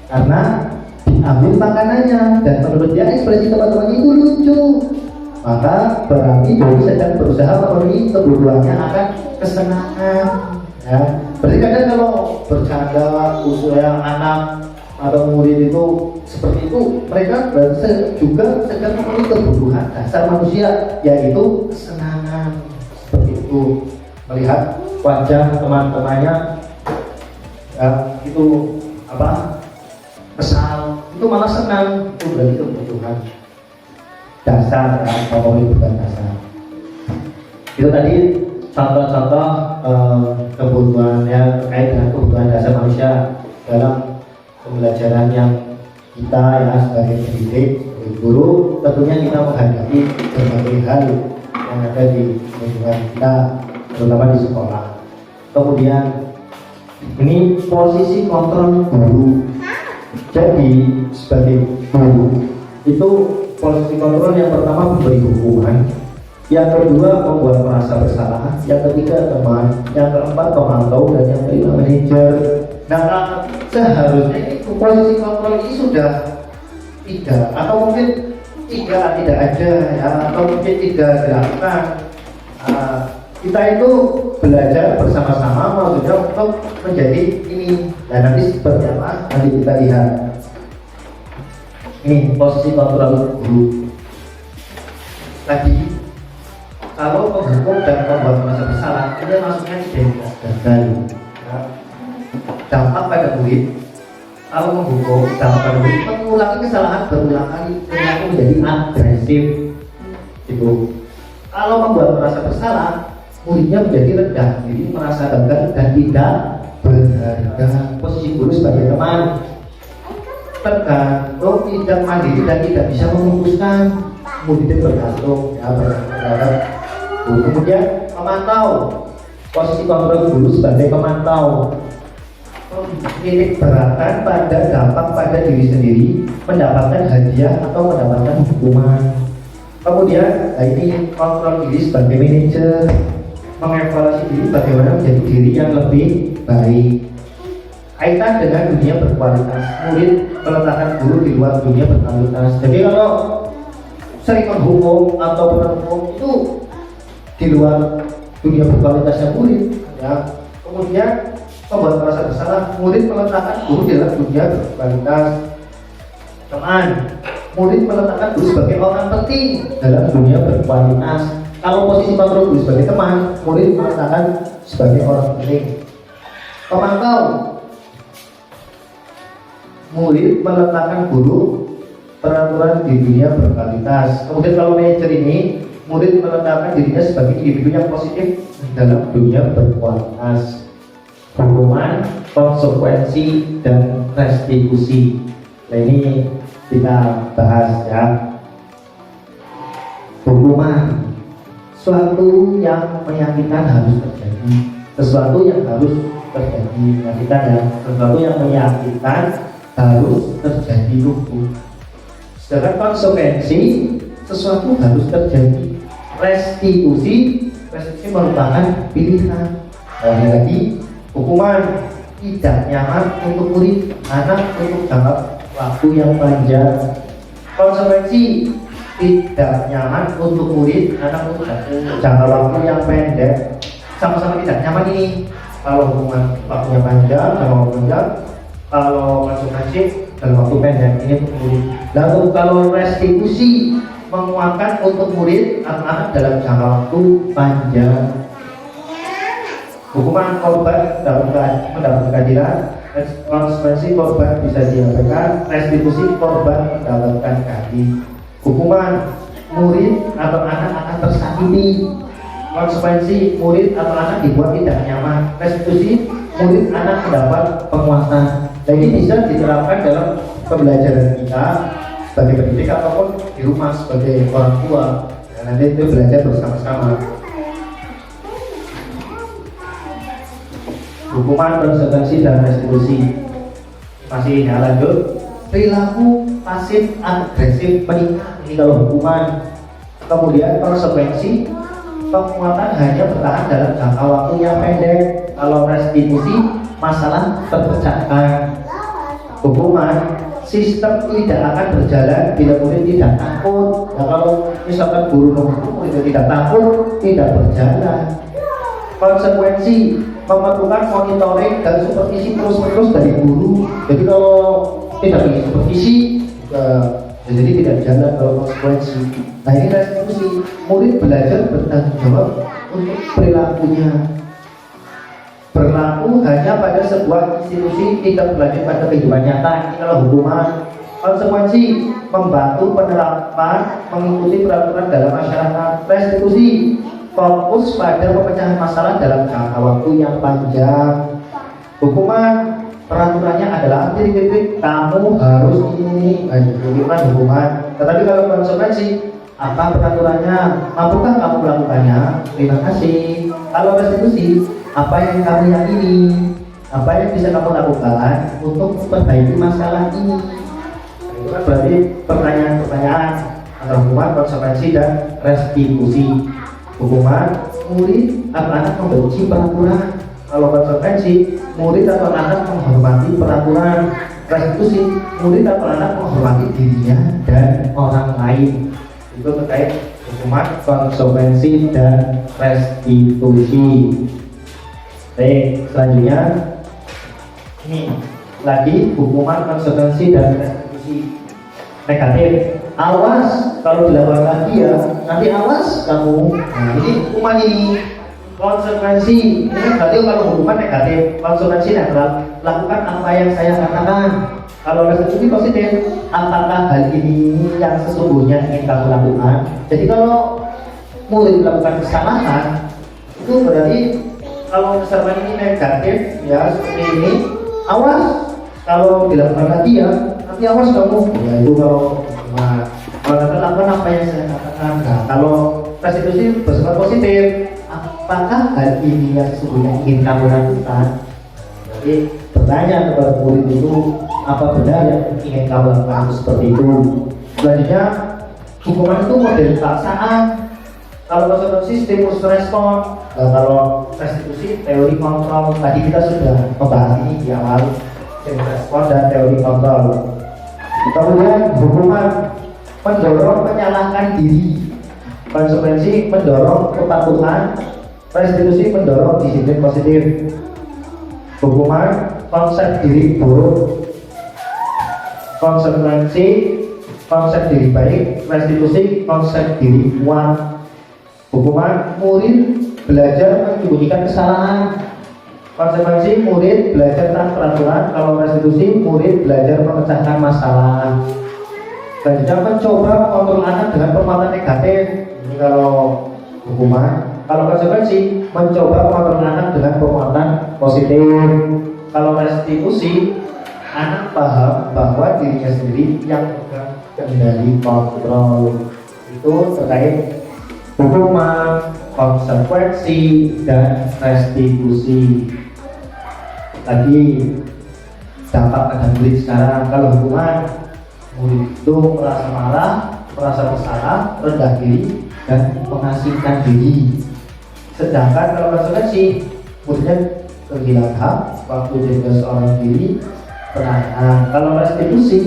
[SPEAKER 2] karena diambil makanannya dan menurut dia ekspresi teman-temannya itu lucu, maka berarti Doni sedang berusaha memenuhi kebutuhannya akan kesenangan ya. Berarti kadang kalau bercanda usia anak atau murid itu seperti itu, mereka juga sedang memenuhi kebutuhan dasar manusia yaitu kesenangan. Seperti itu, melihat wajah teman-temannya itu apa kesal, itu malah senang, itu berarti kebutuhan dasar ya, kebutuhan dasar. Itu tadi contoh-contoh kebutuhan yang terkait dengan kebutuhan dasar manusia dalam pembelajaran yang kita ya sebagai pendidik, sebagai guru, tentunya kita menghadapi berbagai hal yang ada di lingkungan kita, terutama di sekolah. Kemudian ini posisi kontrol guru. Jadi sebagai guru itu posisi kontrol yang pertama memberi hukuman, yang kedua membuat merasa bersalah, yang ketiga teman, yang keempat pemantau, dan yang kelima manajer. Nah, seharusnya itu posisi kontrol ini sudah tiga, atau mungkin tiga tidak ada ya, atau mungkin tiga dilakukan. Kita itu belajar bersama-sama, maksudnya untuk menjadi ini. Dan nanti seperti apa? Nanti kita lihat. Ini posisi kontrol guru. Tadi kalau penghukum dan pembuat merasa bersalah, dia masuknya identitas gagal. Ya. Dampak pada murid. Kalau menghukum, dampak pada murid mengulangi kesalahan berulang kali, perilaku menjadi agresif. Itu. Kalau membuat merasa bersalah, muridnya menjadi rendah diri, merasa gagal dan tidak berharga. Posisi guru sebagai teman tergantung, tidak mandiri dan tidak bisa memutuskan, muridnya bergantung ya, berharap. Kemudian pemantau, posisi kontrol guru sebagai pemantau, menitik beratkan pada dampak pada diri sendiri, mendapatkan hadiah atau mendapatkan hukuman. Kemudian ini kontrol diri sebagai manajer, mengevaluasi diri bagaimana menjadi diri yang lebih baik. Kaitan dengan dunia berkualitas, murid meletakkan guru di luar dunia berkualitas. Jadi kalau sering menghukum atau menghukum itu di luar dunia berkualitasnya murid ya. Kemudian membuat merasa bersalah, murid meletakkan guru di dalam dunia berkualitas. Teman, murid meletakkan guru sebagai orang penting dalam dunia berkualitas. Kalau posisi kontrol guru sebagai teman, murid meletakkan sebagai orang penting. Pemantau, murid meletakkan guru peraturan di dunia berkualitas. Kemudian kalau manajer ini, murid meletakkan dirinya sebagai individu yang positif dalam dunia berkualitas. Hukuman, konsekuensi, dan restitusi. Nah ini kita bahas ya. Hukuman, sesuatu yang menyakitkan harus terjadi, sesuatu yang harus terjadi, menyakitkan ya, sesuatu yang menyakitkan harus terjadi hukum. Sedangkan konsekuensi, sesuatu harus terjadi. Restitusi merupakan pilihan. Lagi hukuman, tidak nyaman untuk murid, anak untuk jangka waktu yang panjang. Konsekuensi, tidak nyaman untuk murid, anak untuk jangka waktu yang pendek. Sama-sama tidak nyaman ini. Kalau hukuman waktunya panjang, jangka waktu panjang. Kalau konsekuensi dalam waktu pendek ini untuk murid. Lalu kalau restitusi, menguatkan untuk murid, anak-anak dalam jangka waktu panjang. Hukuman, korban mendapat keadilan, konsekuensi korban bisa diabaikan, restitusi korban mendapatkan keadilan. Hukuman, murid atau anak akan tersakiti, konsekuensi murid atau anak dibuat tidak nyaman, restitusi murid anak mendapat penguatan. Nah ini bisa diterapkan dalam pembelajaran kita sebagai pendidik ataupun di rumah sebagai orang tua. Ya, nanti itu belajar bersama-sama. Hukuman, konsekuensi, dan restitusi. Masih ya, lanjut. Perilaku pasif agresif meningkat ini kalau hukuman. Kemudian konsekuensi, penguatan hanya bertahan dalam jangka waktu yang pendek. Kalau restitusi, masalah terpecahkan. Hukuman, sistem tidak akan berjalan bila murid tidak takut. Nah, kalau misalkan guru menghukum murid tidak takut, tidak berjalan. Konsekuensi, memerlukan monitoring dan supervisi terus-menerus dari guru. Jadi kalau tidak ada supervisi, jadi tidak jalan kalau konsekuensi. Nah ini restitusi, murid belajar bertanggung jawab untuk perilakunya. berlaku hanya pada sebuah institusi, tidak berlanjut pada kehidupan nyata. Ini kalau hukuman. Konsekuensi membantu penerapan mengikuti peraturan dalam masyarakat. Restitusi fokus pada pemecahan masalah dalam jangka waktu yang panjang. Hukuman peraturannya adalah titik-titik kamu harus ini hukuman. Tetapi kalau konsekuensi apa peraturannya, mampukah kamu melakukannya? Terima kasih. Kalau restitusi, apa yang kamu yakini, apa yang bisa kamu lakukan untuk memperbaiki masalah ini? Itu kan berarti pertanyaan-pertanyaan antara hukuman, konsekuensi, dan restitusi. Hukuman, murid atau anak membenci peraturan. Kalau konsekuensi, murid atau anak menghormati peraturan. Restitusi, murid atau anak menghormati dirinya dan orang lain. Itu terkait hukuman, konsekuensi, dan restitusi. Baik, selanjutnya ini lagi hukuman, konsekuensi, dan restitusi negatif. Awas kalau dilakukan lagi ya, nanti awas kamu. Nah, ini hukuman ini. Konsekuensi ini berarti kalau hukuman negatif, konsekuensi netral. Lakukan apa yang saya katakan. Kalau restitusi positif, apakah hal ini yang sesungguhnya ingin kamu lakukan? Jadi kalau murid melakukan kesalahan, itu berarti kalau kesalahan ini negatif ya seperti ini, awas kalau dilakukan lagi ya, nanti awas kamu. Ya itu kalau lakukan apa yang saya katakan. Nah, kalau restitusi bersifat positif, apakah hal ini yang sesungguhnya ingin kamu lakukan? Jadi bertanya kepada murid itu, apa benar yang ingin kamu lakukan seperti itu. Selanjutnya hukuman itu model paksaan. Kalau konsekuensi stimulus respon. Nah, kalau restitusi teori kontrol. Tadi kita sudah membahas ini di awal, stimulus respon dan teori kontrol. Kemudian hukuman mendorong menyalahkan diri. Konsekuensi mendorong kepatuhan. Restitusi mendorong disiplin positif. Hukuman konsep diri buruk. Konsekuensi konsep diri baik. Restitusi konsep diri kuat. Hukuman murid belajar menyembunyikan kesalahan. Konsekuensi murid belajar taat peraturan. Kalau restitusi murid belajar memecahkan masalah. Selanjutnya mencoba mengontrol anak dengan perbuatan negatif. Ini kalau hukuman. Kalau konsekuensi mencoba mengontrol anak dengan perbuatan positif. Kalau restitusi, anak paham bahwa dirinya sendiri yang kendali kontrol. Itu terkait hukuman, konsekuensi, dan restitusi. Lagi dampak pada murid sekarang. Kalau hukuman, murid itu merasa marah, merasa bersalah, rendah diri, dan mengasingkan diri. Sedangkan kalau konsekuensi, muridnya kehilangan hak, waktu jaga seorang diri, penahanan. Kalau restitusi,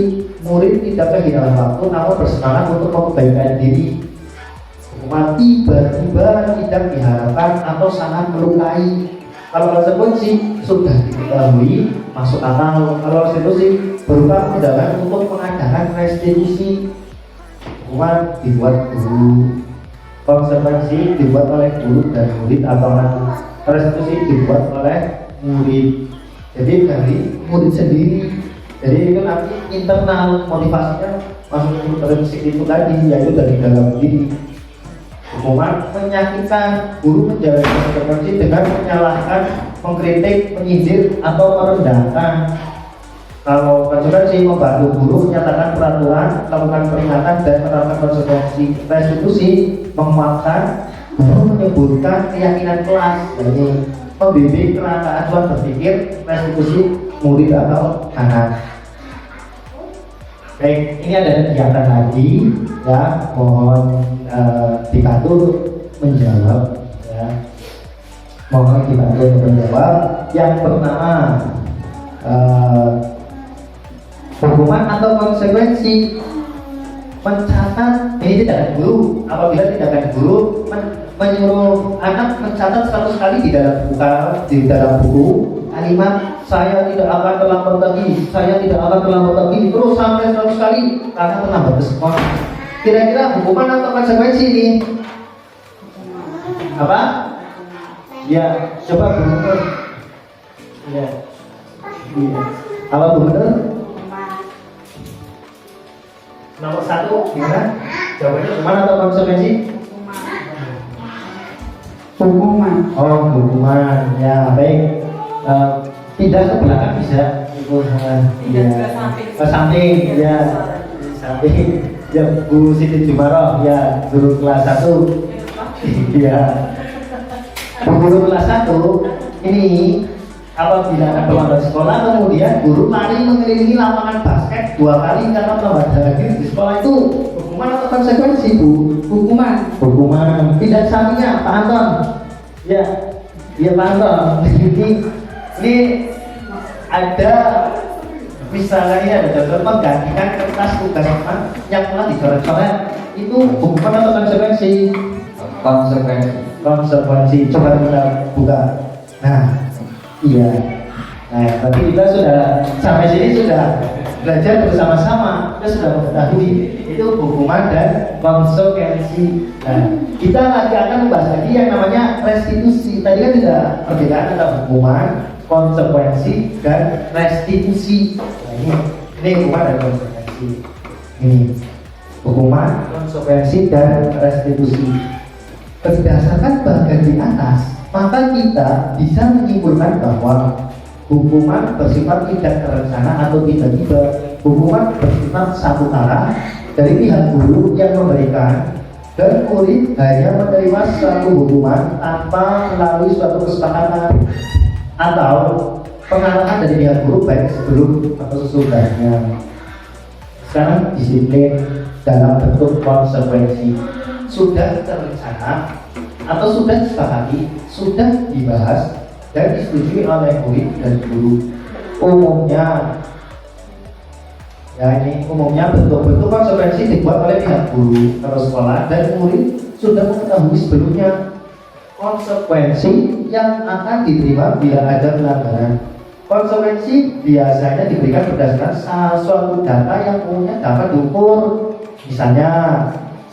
[SPEAKER 2] murid tidak kehilangan waktu, namun bersemangat untuk memperbaiki diri. Hukuman tiba-tiba tidak diharapkan atau sangat melukai. Kalau konsekuensi sudah diketahui, masuk akal. Kalau restitusi berupa undangan untuk mengadakan restitusi. Hukuman dibuat guru. Konsekuensi dibuat oleh guru dan murid atau anak. Restitusi dibuat oleh murid. Jadi dari murid sendiri. Jadi itu nanti internal motivasinya masuk prinsip itu tadi, yaitu dari dalam diri. Hukuman menyakitkan, guru menjalani konsekuensi dengan menyalahkan, mengkritik, menyindir, atau merendahkan. Kalau konsekuensi membantu guru menyatakan peraturan, melakukan peringatan, dan menerapkan konsekuensi. Restitusi menguatkan, guru menyebutkan keyakinan kelas. Jadi membimbing kerangka acuan berpikir. Restitusi murid atau anak. Baik, ini ada kegiatan lagi ya, mohon dibantu menjawab ya. Mohon dibantu untuk menjawab. Yang pertama, hukuman atau konsekuensi mencatat, ini tindakan guru. Apabila tindakan guru menyuruh anak mencatat 100 kali di dalam buku kalimat saya tidak akan terlambat lagi, saya tidak akan terlambat lagi, terus sampai 100 kali karena terlambat ke sekolah. Kira-kira hukuman atau konsekuensi ini apa? Ya, coba beruntung. Iya. Iya. Apa benar? Nomor 1 gimana? Jawabannya hukuman atau konsekuensi?
[SPEAKER 6] Hukuman.
[SPEAKER 2] Oh, hukuman. Ya, baik. Pindah ke belakang bisa. Ibu, ya. Ke samping, ya. Samping. Ya, Bu Siti Jumaroh, ya, guru kelas 1. Iya. Guru kelas 1 ini apabila ada keluar sekolah kemudian guru lari mengelilingi lapangan basket 2 kali karena melanggar hadir di sekolah itu hukuman atau konsekuensi, Bu?
[SPEAKER 6] Hukuman.
[SPEAKER 2] Hukuman. Tidak sampingnya Pak Anton. Ya, ya Pak Anton. Ini ada misalnya ini ada contoh menggantikan kertas tugas yang telah dicoret-coret, itu hukuman atau konsekuensi? Konsekuensi. Coba kita buka. Nah, iya. Nah, tapi kita sudah sampai sini sudah belajar bersama-sama. Kita sudah mengetahui itu hukuman dan konsekuensi. Nah, kita lagi akan membahas lagi yang namanya restitusi. Tadi kan sudah perbedaan antara hukuman, konsekuensi dan restitusi. Nah, ini hukuman dan konsekuensi. Ini hukuman, konsekuensi dan restitusi. Berdasarkan bagian di atas, maka kita bisa menyimpulkan bahwa hukuman bersifat tidak terencana atau tiba-tiba. Hukuman bersifat satu arah dari pihak guru yang memberikan, dan murid hanya menerima suatu hukuman tanpa melalui suatu kesepakatan atau pengarahan dari pihak guru baik sebelum atau sesudahnya. Sekarang disiplin dalam bentuk konsekuensi sudah terencana atau sudah disepakati, sudah dibahas dan disetujui oleh murid dan guru. Umumnya, ya ini umumnya bentuk-bentuk konsekuensi dibuat oleh pihak guru atau sekolah dan murid sudah mengetahui sebelumnya konsekuensi yang akan diterima bila ada pelanggaran. Konsekuensi biasanya diberikan berdasarkan suatu data yang umumnya dapat diukur. Misalnya,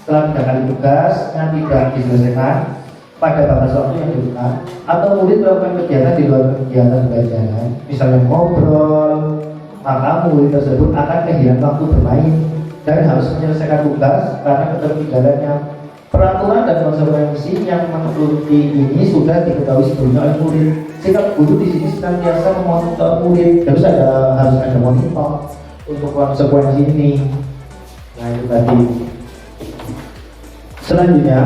[SPEAKER 2] setelah 3 kali tugas yang tidak diselesaikan pada batas waktu yang ditentukan, atau murid melakukan kegiatan di luar kegiatan pelajaran, misalnya ngobrol, maka murid tersebut akan kehilangan waktu bermain dan harus menyelesaikan tugas karena ketertinggalannya. Peraturan dan konsekuensi yang mengikuti ini sudah diketahui sebelumnya oleh murid. Sikap guru di sini senantiasa memonitor murid, harus ada monitor untuk konsekuensi ini. Nah, itu tadi. Selanjutnya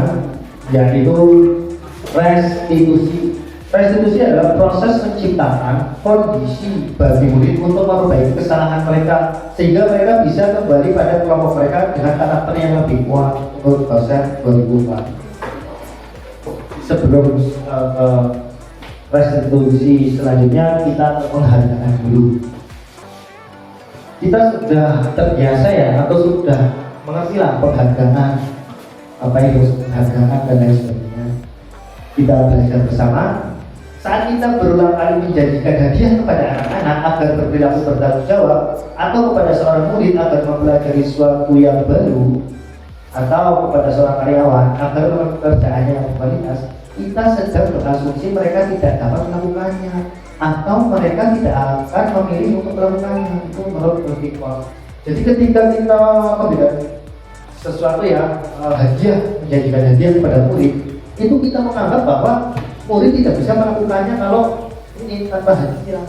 [SPEAKER 2] yaitu restitusi. Restitusi adalah proses menciptakan kondisi bagi murid untuk memperbaiki kesalahan mereka sehingga mereka bisa kembali pada kelompok mereka dengan karakter yang lebih kuat. Menurut dosen 2004. Sebelum restitusi selanjutnya kita penghargaan dulu. Kita sudah terbiasa ya atau sudah mengerti lah penghargaan, apa itu penghargaan dan lain sebagainya. Kita belajar bersama. Saat kita berulang kali menjanjikan hadiah kepada anak-anak agar berperilaku bertanggung jawab, atau kepada seorang murid agar mempelajari sesuatu yang baru, atau kepada seorang karyawan agar pekerjaannya yang berkualitas, kita sedang berasumsi mereka tidak dapat melakukannya atau mereka tidak akan memilih untuk melakukannya. Itu menurut berpikir. Jadi ketika kita memberikan sesuatu ya hadiah, menjanjikan hadiah kepada murid, itu kita menganggap bahwa murid tidak bisa melakukannya kalau ini tanpa hadiah.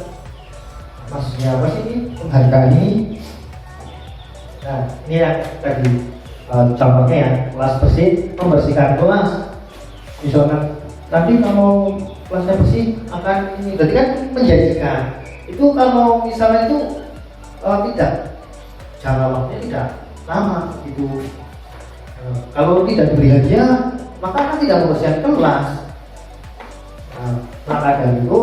[SPEAKER 2] Maksudnya apa sih ini? Penghargaan ini. Nah, ini yang tadi contohnya ya, kelas bersih, membersihkan kelas. Misalkan nanti kalau kelasnya bersih akan ini, berarti kan menjanjikan. Itu kalau misalnya itu tidak, jangka waktunya tidak lama gitu. Kalau tidak diberi hadiah, maka kan tidak membersihkan kelas. Maka dari itu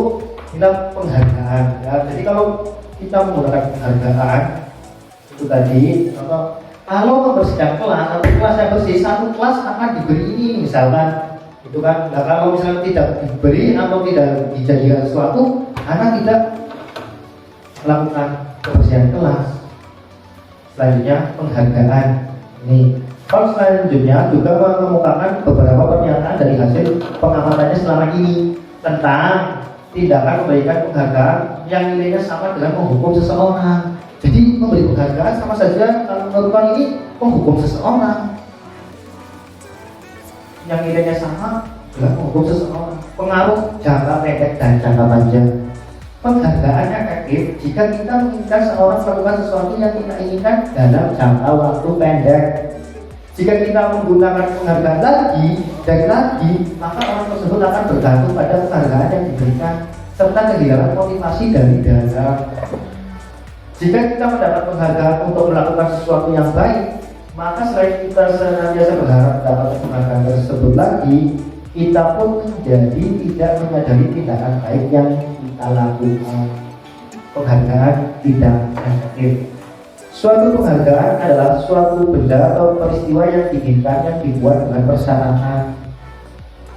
[SPEAKER 2] kita penghargaan ya. Jadi kalau kita menggunakan penghargaan itu tadi, kalau membersihkan kelas atau kelas yang bersih, satu kelas akan diberi ini misalkan itu kan. Nah, kalau misalnya tidak diberi atau tidak dijanjikan sesuatu, anak tidak melakukan kebersihan kelas. Selanjutnya penghargaan ini. Kalau selanjutnya juga mengemukakan beberapa pernyataan dari hasil pengamatannya selama ini tentang tindakan memberikan penghargaan yang nilainya sama dengan menghukum seseorang. Jadi memberi penghargaan sama saja kalau menurut ini menghukum seseorang. Yang nilainya sama dengan menghukum seseorang. Pengaruh jangka pendek dan jangka panjang. Penghargaan efektif jika kita menginginkan seorang melakukan sesuatu yang kita inginkan dalam jangka waktu pendek. Jika kita menggunakan penghargaan lagi dan lagi, maka orang tersebut akan bergantung pada penghargaan yang diberikan serta kehilangan motivasi dari dalam. Jika kita mendapat penghargaan untuk melakukan sesuatu yang baik, maka selain kita senantiasa berharap dapat penghargaan tersebut lagi, kita pun menjadi tidak menyadari tindakan baik yang kita lakukan. Penghargaan tidak efektif. Suatu penghargaan adalah suatu benda atau peristiwa yang diinginkan yang dibuat dengan persyaratan.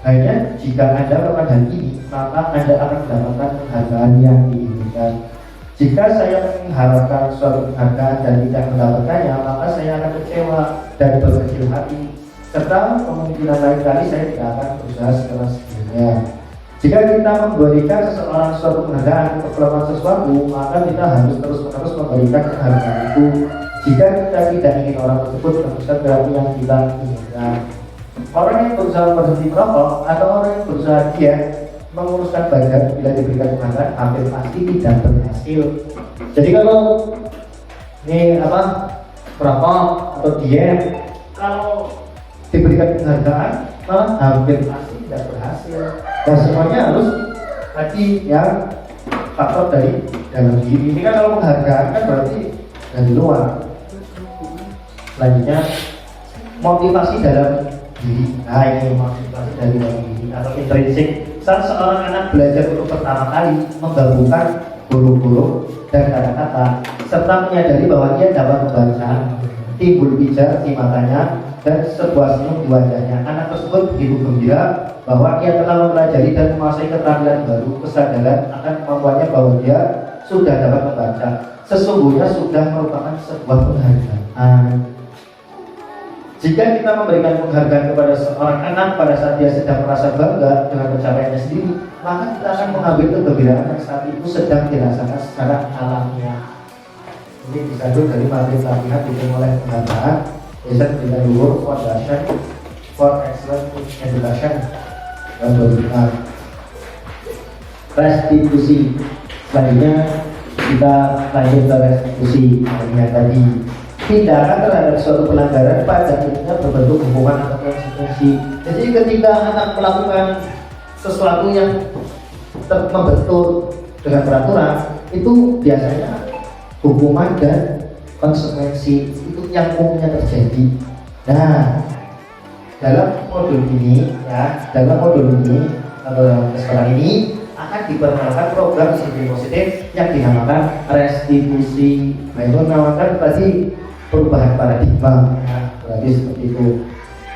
[SPEAKER 2] Hanya jika Anda melakukan hal ini, maka Anda akan mendapatkan penghargaan yang diinginkan. Jika saya mengharapkan suatu penghargaan dan tidak mendapatkannya, maka saya akan kecewa dan berkecil hati, serta kemungkinan lain kali saya tidak akan berusaha sekeras-kerasnya. Jika kita memberikan seseorang suatu penghargaan untuk melakukan sesuatu, maka kita harus terus-menerus memberikan penghargaan itu. Jika kita tidak ingin orang tersebut meneruskan berarti yang kita inginkan. Orang yang berusaha berhenti merokok atau orang yang berusaha diet menguruskan badan bila diberikan penghargaan hampir pasti tidak berhasil. Jadi kalau ini merokok atau diet, kalau diberikan penghargaan malah hampir pasti tidak berhasil. Dan semuanya harus tadi yang faktor dari dalam diri. Ini kan kalau penghargaan kan berarti dari luar. Selanjutnya motivasi dalam diri. Nah ini motivasi dari dalam diri atau intrinsik. Saat seorang anak belajar untuk pertama kali menggabungkan huruf-huruf dan kata-kata serta menyadari bahwa dia dapat membaca, timbul pijar di matanya dan sebuah senyum di wajahnya. Anak tersebut begitu gembira bahwa ia telah mempelajari dan menguasai keterampilan baru. Kesadaran akan kemampuannya bahwa dia sudah dapat membaca sesungguhnya sudah merupakan sebuah penghargaan. Jika kita memberikan penghargaan kepada seorang anak pada saat dia sedang merasa bangga dengan pencapaiannya sendiri, maka kita akan mengambil kegembiraan yang saat itu sedang dirasakan secara alamiah. Ini disadur dari materi pelatihan dimulai penghargaan Riset Bidang Luhur Foundation for Excellence in Education dan berikutnya restitusi. Selanjutnya kita lanjut ke restitusi yang tadi. Tindakan terhadap suatu pelanggaran pada intinya berbentuk hukuman atau konsekuensi. Jadi ketika anak melakukan sesuatu yang membentur dengan peraturan, itu biasanya hukuman dan konsekuensi itu yang umumnya terjadi. Nah, dalam modul ini atau dalam sekarang ini akan diperkenalkan program disiplin positif yang dinamakan restitusi. Nah, itu menamakan tadi perubahan paradigma. Nah, berarti seperti itu.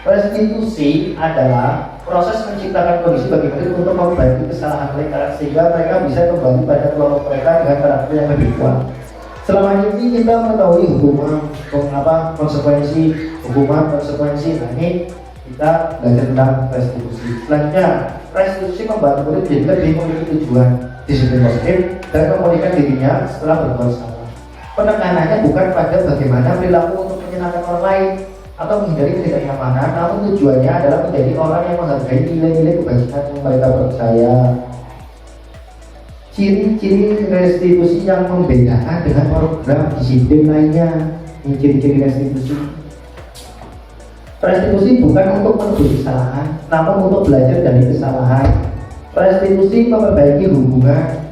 [SPEAKER 2] Restitusi adalah proses menciptakan kondisi bagi murid untuk memperbaiki kesalahan mereka sehingga mereka bisa kembali pada kelompok mereka dengan karakter yang lebih kuat. Selama ini kita mengetahui konsekuensi. Nah, ini kita belajar tentang restitusi. Selanjutnya, restitusi membantu murid jadi lebih memiliki tujuan, disiplin positif, dan memulihkan dirinya setelah berbuat salah. Penekanannya bukan pada bagaimana perilaku untuk menyenangkan orang lain atau menghindari ketidaknyamanan, namun tujuannya adalah menjadi orang yang menghargai nilai-nilai kebajikan yang mereka percaya. Ciri-ciri restitusi yang membedakan dengan program disiplin lainnya. Ini ciri-ciri restitusi. Restitusi bukan untuk menutup kesalahan, namun untuk belajar dari kesalahan. Restitusi memperbaiki hubungan.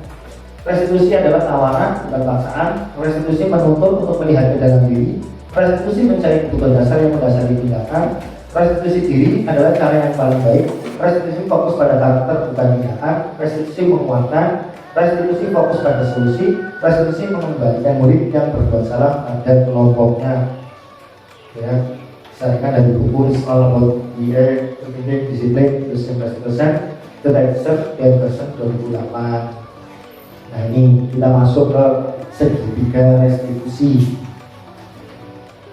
[SPEAKER 2] Restitusi adalah tawaran, bukan paksaan. Restitusi menuntut untuk melihat ke dalam diri. Restitusi mencari kebutuhan dasar yang mendasari tindakan. Restitusi diri adalah cara yang paling baik. Restitusi fokus pada karakter bukan tindakan. Restitusi menguatkan. Restitusi fokus pada solusi. Restitusi mengembalikan murid yang berbuat salah pada kelompoknya. Ya, misalkan dari buku It's All About the Air, Disiplin, 19%, The Typeser, dan version 2008. Nah, ini kita masuk ke segitiga restitusi.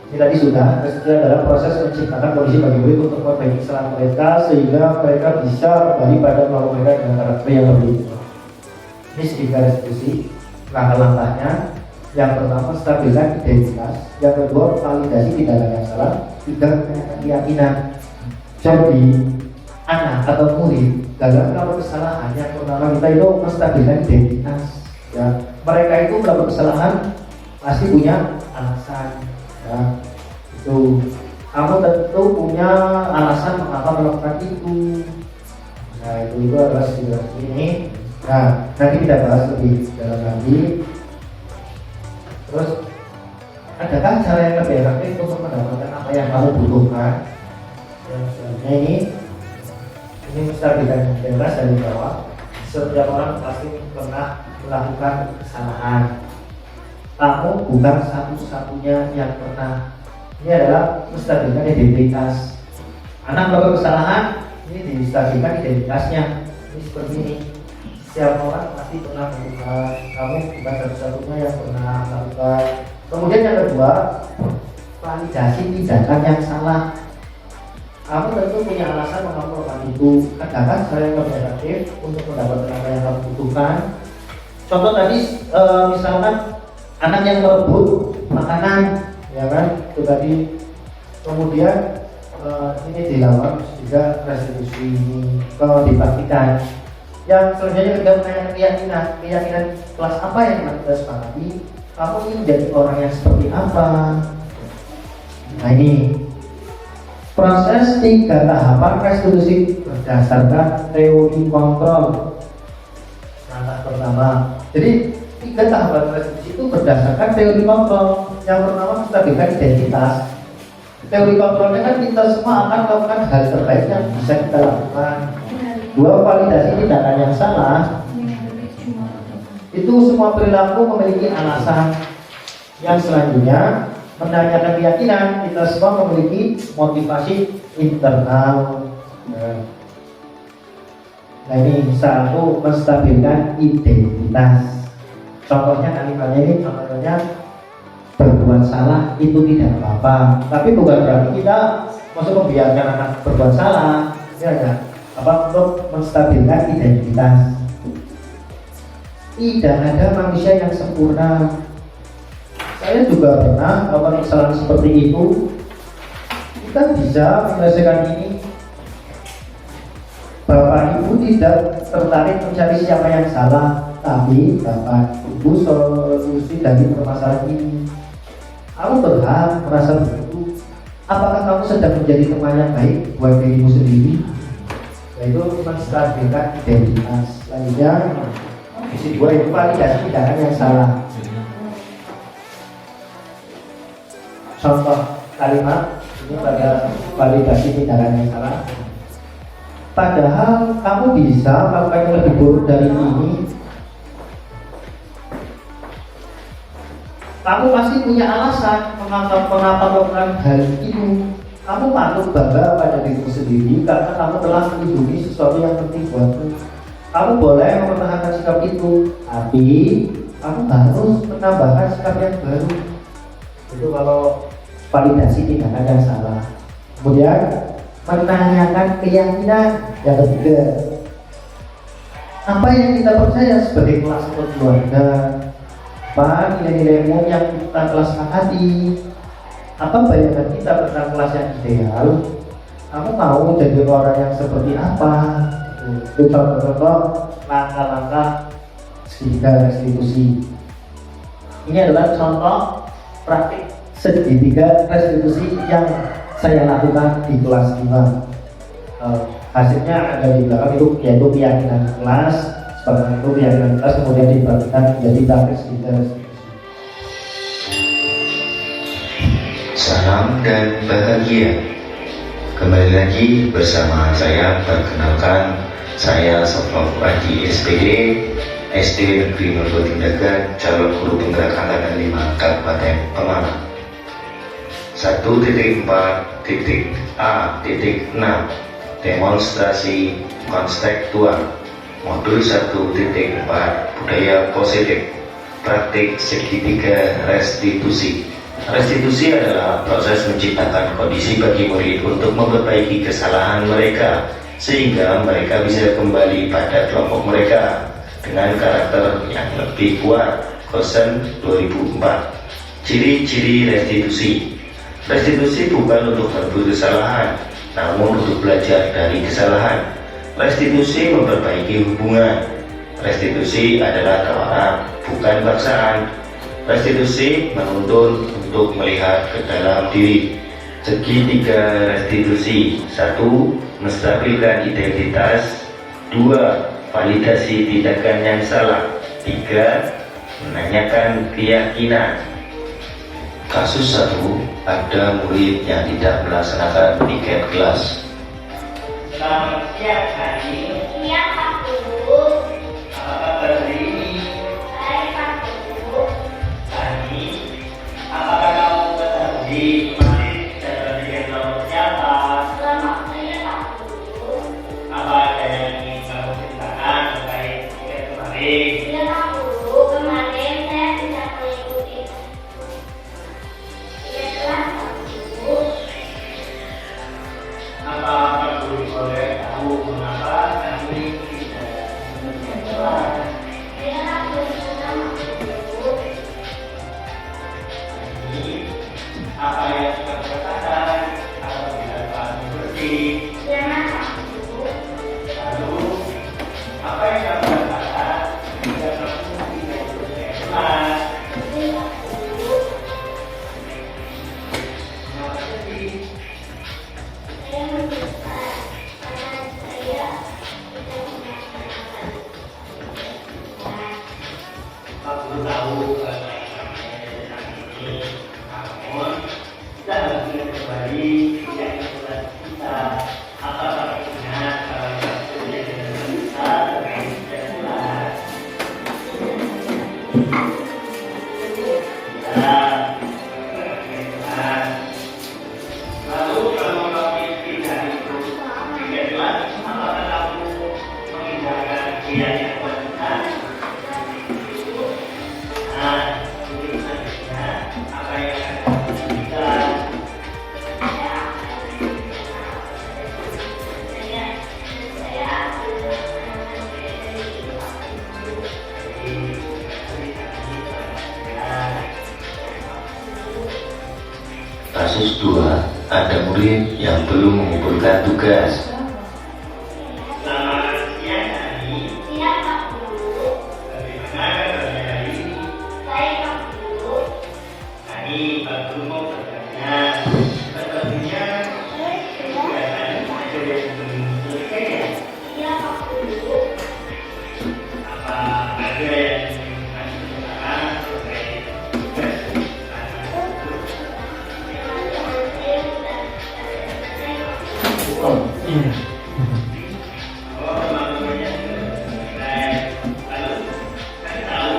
[SPEAKER 2] Ini tadi sudah, restitusi adalah proses menciptakan kondisi bagi murid untuk memperbaiki kesalahan mereka sehingga mereka bisa kembali pada kelompok mereka dengan karakter yang lebih. Ini sedikit restitusi. Langkah-langkahnya, yang pertama stabilkan identitas, yang kedua validasi tindakan yang salah, tiga menyatakan keyakinan. Jadi anak atau murid dalam melakukan kesalahan, yang pertama kita itu menstabilkan identitas. Ya, mereka itu melakukan kesalahan pasti punya alasan. Ya, itu kamu tentu punya alasan mengapa melakukan itu. Nah, itu adalah situasi ini. Nah, nanti kita bahas lebih dalam lagi. Terus, adakah cara yang lebih efektif untuk mendapatkan apa yang kamu butuhkan? Yang selanjutnya ini menstabilkan identitas dari bawah. Setiap orang pasti pernah melakukan kesalahan. Kamu bukan satu-satunya yang pernah. Ini adalah menstabilkan identitas. Anak melakukan kesalahan, ini distabilkan identitasnya. Ini seperti ini. Setiap orang pasti pernah melakukan. Kamu bukan satu-satunya yang pernah melakukan. Kemudian yang kedua, validasi tindakan yang salah. Kamu tentu punya alasan mengapa melakukan itu. Katakan cara yang lebih efektif untuk mendapatkan apa yang kamu butuhkan. Contoh tadi, misalkan anak yang merebut makanan, ya kan? Itu tadi. Kemudian ini dilawan juga restitusi ini kalau dipraktikan. Yang selanjutnya juga menanyakan keyakinan kelas apa yang kita sepakati. Kamu ingin menjadi orang yang seperti apa? Nah, ini proses 3 tahapan restitusi berdasarkan teori kontrol. Langkah pertama, jadi 3 tahapan restitusi itu berdasarkan teori kontrol. Yang pertama menstabilkan identitas. Teori kontrolnya kan kita semua akan melakukan hal terbaik yang bisa kita lakukan. 2, validasi tindakan yang salah. Itu semua perilaku memiliki alasan. Yang selanjutnya menanyakan keyakinan. Kita semua memiliki motivasi internal. Nah, ini 1, menstabilkan identitas. Contohnya kalimatnya ini, contohnya berbuat salah itu tidak apa-apa. Tapi bukan berarti kita masuk membiarkan anak berbuat salah. Ya kan? Apa untuk menstabilkan identitas. Tidak ada manusia yang sempurna. Saya juga pernah melakukan kesalahan seperti itu. Kita bisa menyelesaikan ini. Bapak Ibu tidak tertarik mencari siapa yang salah, tapi Bapak Ibu solusi dari permasalahan ini. Kamu berhak merasa begitu. Apakah kamu sedang menjadi teman yang baik buat dirimu sendiri? Yaitu menstabilkan identitas. Selanjutnya, misi 2 itu validasi tindakan yang salah. Contoh kalimat ini pada validasi tindakan yang salah. Padahal kamu bisa melakukan yang lebih buruk dari ini. Kamu pasti punya alasan mengapa melakukan hal itu. Kamu patut bangga pada dirimu sendiri karena kamu telah melindungi sesuatu yang penting buatmu. Kamu boleh mempertahankan sikap itu, tapi kamu harus menambahkan sikap yang baru. Itu kalau validasi tindakan yang salah. Kemudian menanyakan keyakinan. Yang ketiga, apa yang kita percaya sebagai kelas atau keluarga? Apa nilai-nilaimu yang kita telah sepakati? Apa bayangan kita tentang kelas yang ideal? Kamu mau jadi orang yang seperti apa? Itu contoh-contoh langkah-langkah restitusi. Ini adalah contoh praktik segitiga restitusi yang saya lakukan di kelas 5. Hasilnya ada di belakang itu, yaitu keyakinan kelas. Seperti itu keyakinan kelas kemudian diberikan menjadi praktik segitiga restitusi.
[SPEAKER 7] Salam dan bahagia. Kembali lagi bersama saya. Perkenalkan, saya Sofwan Fuadi SPD, SD Negeri 02 Tindakan, calon guru penggerak angkatan 5 Kabupaten Pemalang. 1.4.A.6 Demonstrasi konstekstual. Modul 1.4 Budaya positif. Praktik segitiga restitusi. Restitusi adalah proses menciptakan kondisi bagi murid untuk memperbaiki kesalahan mereka sehingga mereka bisa kembali pada kelompok mereka dengan karakter yang lebih kuat. Kosen 2004. Ciri-ciri restitusi. Restitusi bukan untuk menebus kesalahan, namun untuk belajar dari kesalahan. Restitusi memperbaiki hubungan. Restitusi adalah tawaran, bukan paksaan. Restitusi menuntun untuk melihat ke dalam diri. Segitiga restitusi. 1. Menstabilkan identitas. 2. Validasi tindakan yang salah. 3. Menanyakan keyakinan. Kasus 1. Ada murid yang tidak melaksanakan piket kelas.
[SPEAKER 2] Selamat siang, Hani.
[SPEAKER 3] Iya, Pak Guru.
[SPEAKER 2] Apa kabar hari ini?
[SPEAKER 3] Baik, Pak Guru.
[SPEAKER 2] Hani, apakah kamu ketahui kemarin dalam piket nomor siapa?
[SPEAKER 3] Selamat siang, Pak Guru.
[SPEAKER 2] Apa ada yang ingin kamu ceritakan terkait piket kemarin?
[SPEAKER 3] Iya, Pak Guru. Kemarin saya tidak mengikuti. Iya, kelas, Pak Guru.
[SPEAKER 2] Apa Pak Guru boleh tahu mengapa kami tidak mengerjakan?
[SPEAKER 3] Iya, Pak Guru. Selamat Guru.
[SPEAKER 2] Ini apa yang kamu katakan apabila kamu bersih?
[SPEAKER 3] Iya, Pak Guru.
[SPEAKER 2] Lalu apa yang kamu katakan jika kamu tidak ikut kelas?
[SPEAKER 3] Iya, Pak Guru.
[SPEAKER 2] Kenapa sedih?
[SPEAKER 3] Saya menyesal karena saya tidak melaksanakan tugas.
[SPEAKER 2] Pak Guru tahu bahwa kamu sedang ini, namun kita harus ingat kembali yang kelas kita. Apakah ingat salah satu yang kita terkait dengan kelas? Ya, terkait kelas. Lalu kalau kamu tidak ikut tiga kelas, apakah kamu mengindahkan dia yang wanita? Nah, itu selanjutnya apa yang akan kita
[SPEAKER 7] Kasus 2. Ada murid yang belum mengumpulkan tugas.
[SPEAKER 2] selamat siang, Hani.
[SPEAKER 3] Iya, Pak Guru.
[SPEAKER 2] Bagaimana kabarnya hari ini?
[SPEAKER 3] Baik, Pak Guru.
[SPEAKER 2] Hani, Pak Guru mau bertanya. Sepertinya kegiatan ada yang belum selesai ya?
[SPEAKER 3] Iya, Pak Guru.
[SPEAKER 2] Apa ada yang ingin Hani ceritakan terkait tugas anak itu? Oh, maksudnya selesai. Lalu, Hani tahu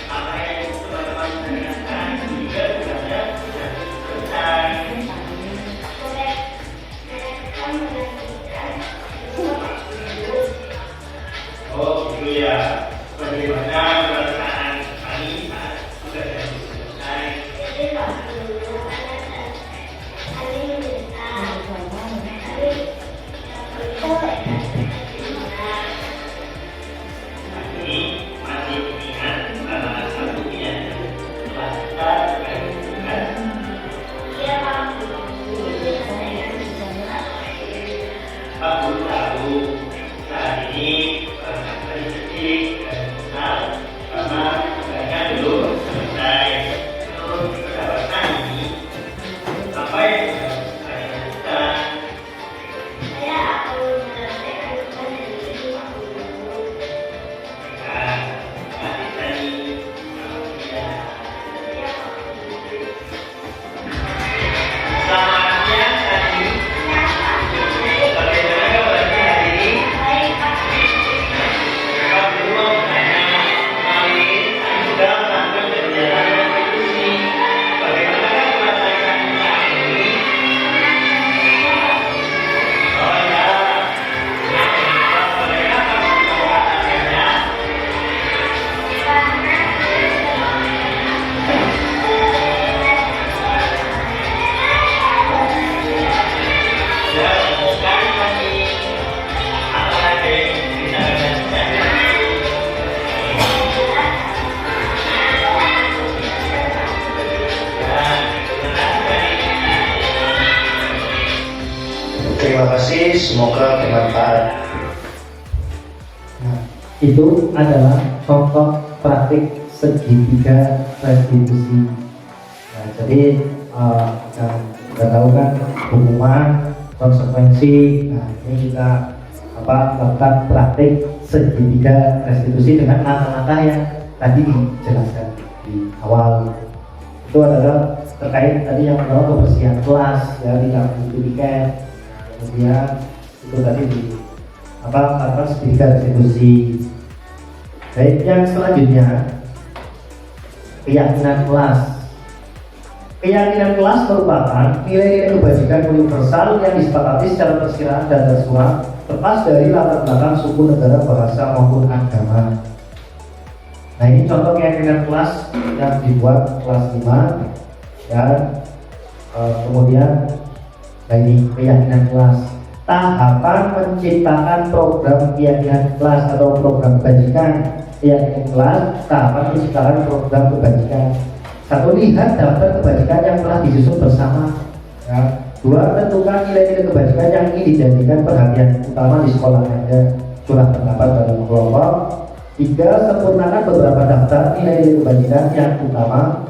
[SPEAKER 2] apa yang teman-teman tanyakan jika tugasnya sudah selesai. Oh, gitu ya. Bagaimana perasaan Hani saat tugasnya selesai?
[SPEAKER 3] Saya
[SPEAKER 7] Terima kasih, semoga bermanfaat.
[SPEAKER 2] Nah, itu adalah contoh praktik segitiga restitusi. Nah, jadi kita tahu kan hukuman, konsekuensi. Nah, ini kita lakukan praktik segitiga restitusi dengan langkah-langkah yang tadi dijelaskan di awal. Itu adalah terkait tadi yang pertama kebersihan kelas, ya, tidak butuh tiket. Kemudian itu tadi di lakukan segitiga restitusi. Baik, yang selanjutnya keyakinan kelas. Keyakinan kelas merupakan nilai-nilai kebajikan universal yang disepakati secara tersirat dan tersurat lepas dari latar belakang suku, negara, bahasa maupun agama. Nah, ini contoh keyakinan kelas yang dibuat kelas 5 dan kemudian ini keyakinan kelas. Tahapan menciptakan program keyakinan kelas atau program kebajikan. Keyakinan kelas, tahapan menciptakan program kebajikan. 1. Lihat daftar kebajikan yang telah disusun bersama, ya. 2. Tentukan nilai-nilai kebajikan yang ingin dijadikan perhatian utama di sekolah Anda. Curah pendapat dalam kelompok. 3. Sempurnakan beberapa daftar nilai-nilai kebajikan yang utama.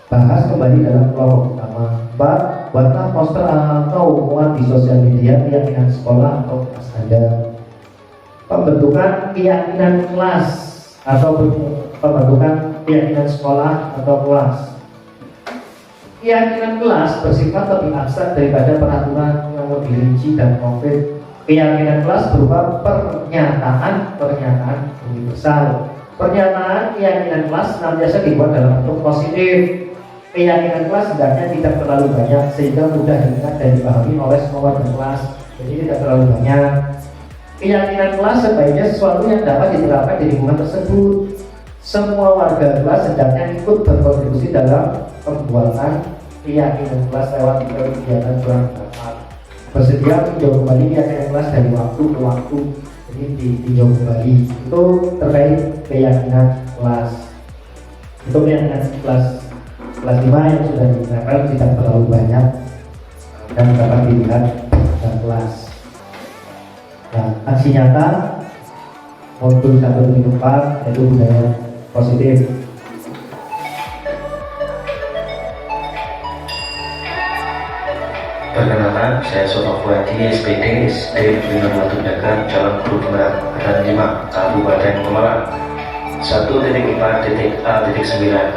[SPEAKER 2] Bahas kembali dalam kelompok utama. 4. Buatlah poster atau muat di sosial media keyakinan sekolah atau kelas Anda. Pembentukan keyakinan kelas atau pembentukan keyakinan sekolah atau kelas. Keyakinan kelas bersifat lebih abstrak daripada peraturan yang lebih rinci dan konkret. Keyakinan kelas berupa pernyataan universal. Pernyataan keyakinan kelas senantiasa dibuat dalam bentuk positif. Keyakinan kelas hendaknya tidak terlalu banyak sehingga mudah diingat dan dipahami oleh semua warga kelas. Jadi tidak terlalu banyak. Keyakinan kelas sebaiknya sesuatu yang dapat diterapkan di lingkungan tersebut. Semua warga kelas hendaknya ikut berkontribusi dalam pembuatan keyakinan kelas lewat kegiatan curang pendapat. Bersedia meninjau kembali keyakinan kelas dari waktu ke waktu. Jadi ditinjau kembali. Itu terkait keyakinan kelas. Itu keyakinan kelas 5 yang sudah diterapkan tidak terlalu banyak dan dapat dilihat dalam kelas. Nah, aksi nyata modul 1.4 yaitu budaya positif.
[SPEAKER 1] Perkenalkan, saya Soto Fuadi, SPD, SD Negeri Batu Dagat, Calon Guru Penggerak Angkatan 5, Kabupaten Pemalang. 1.4.A.9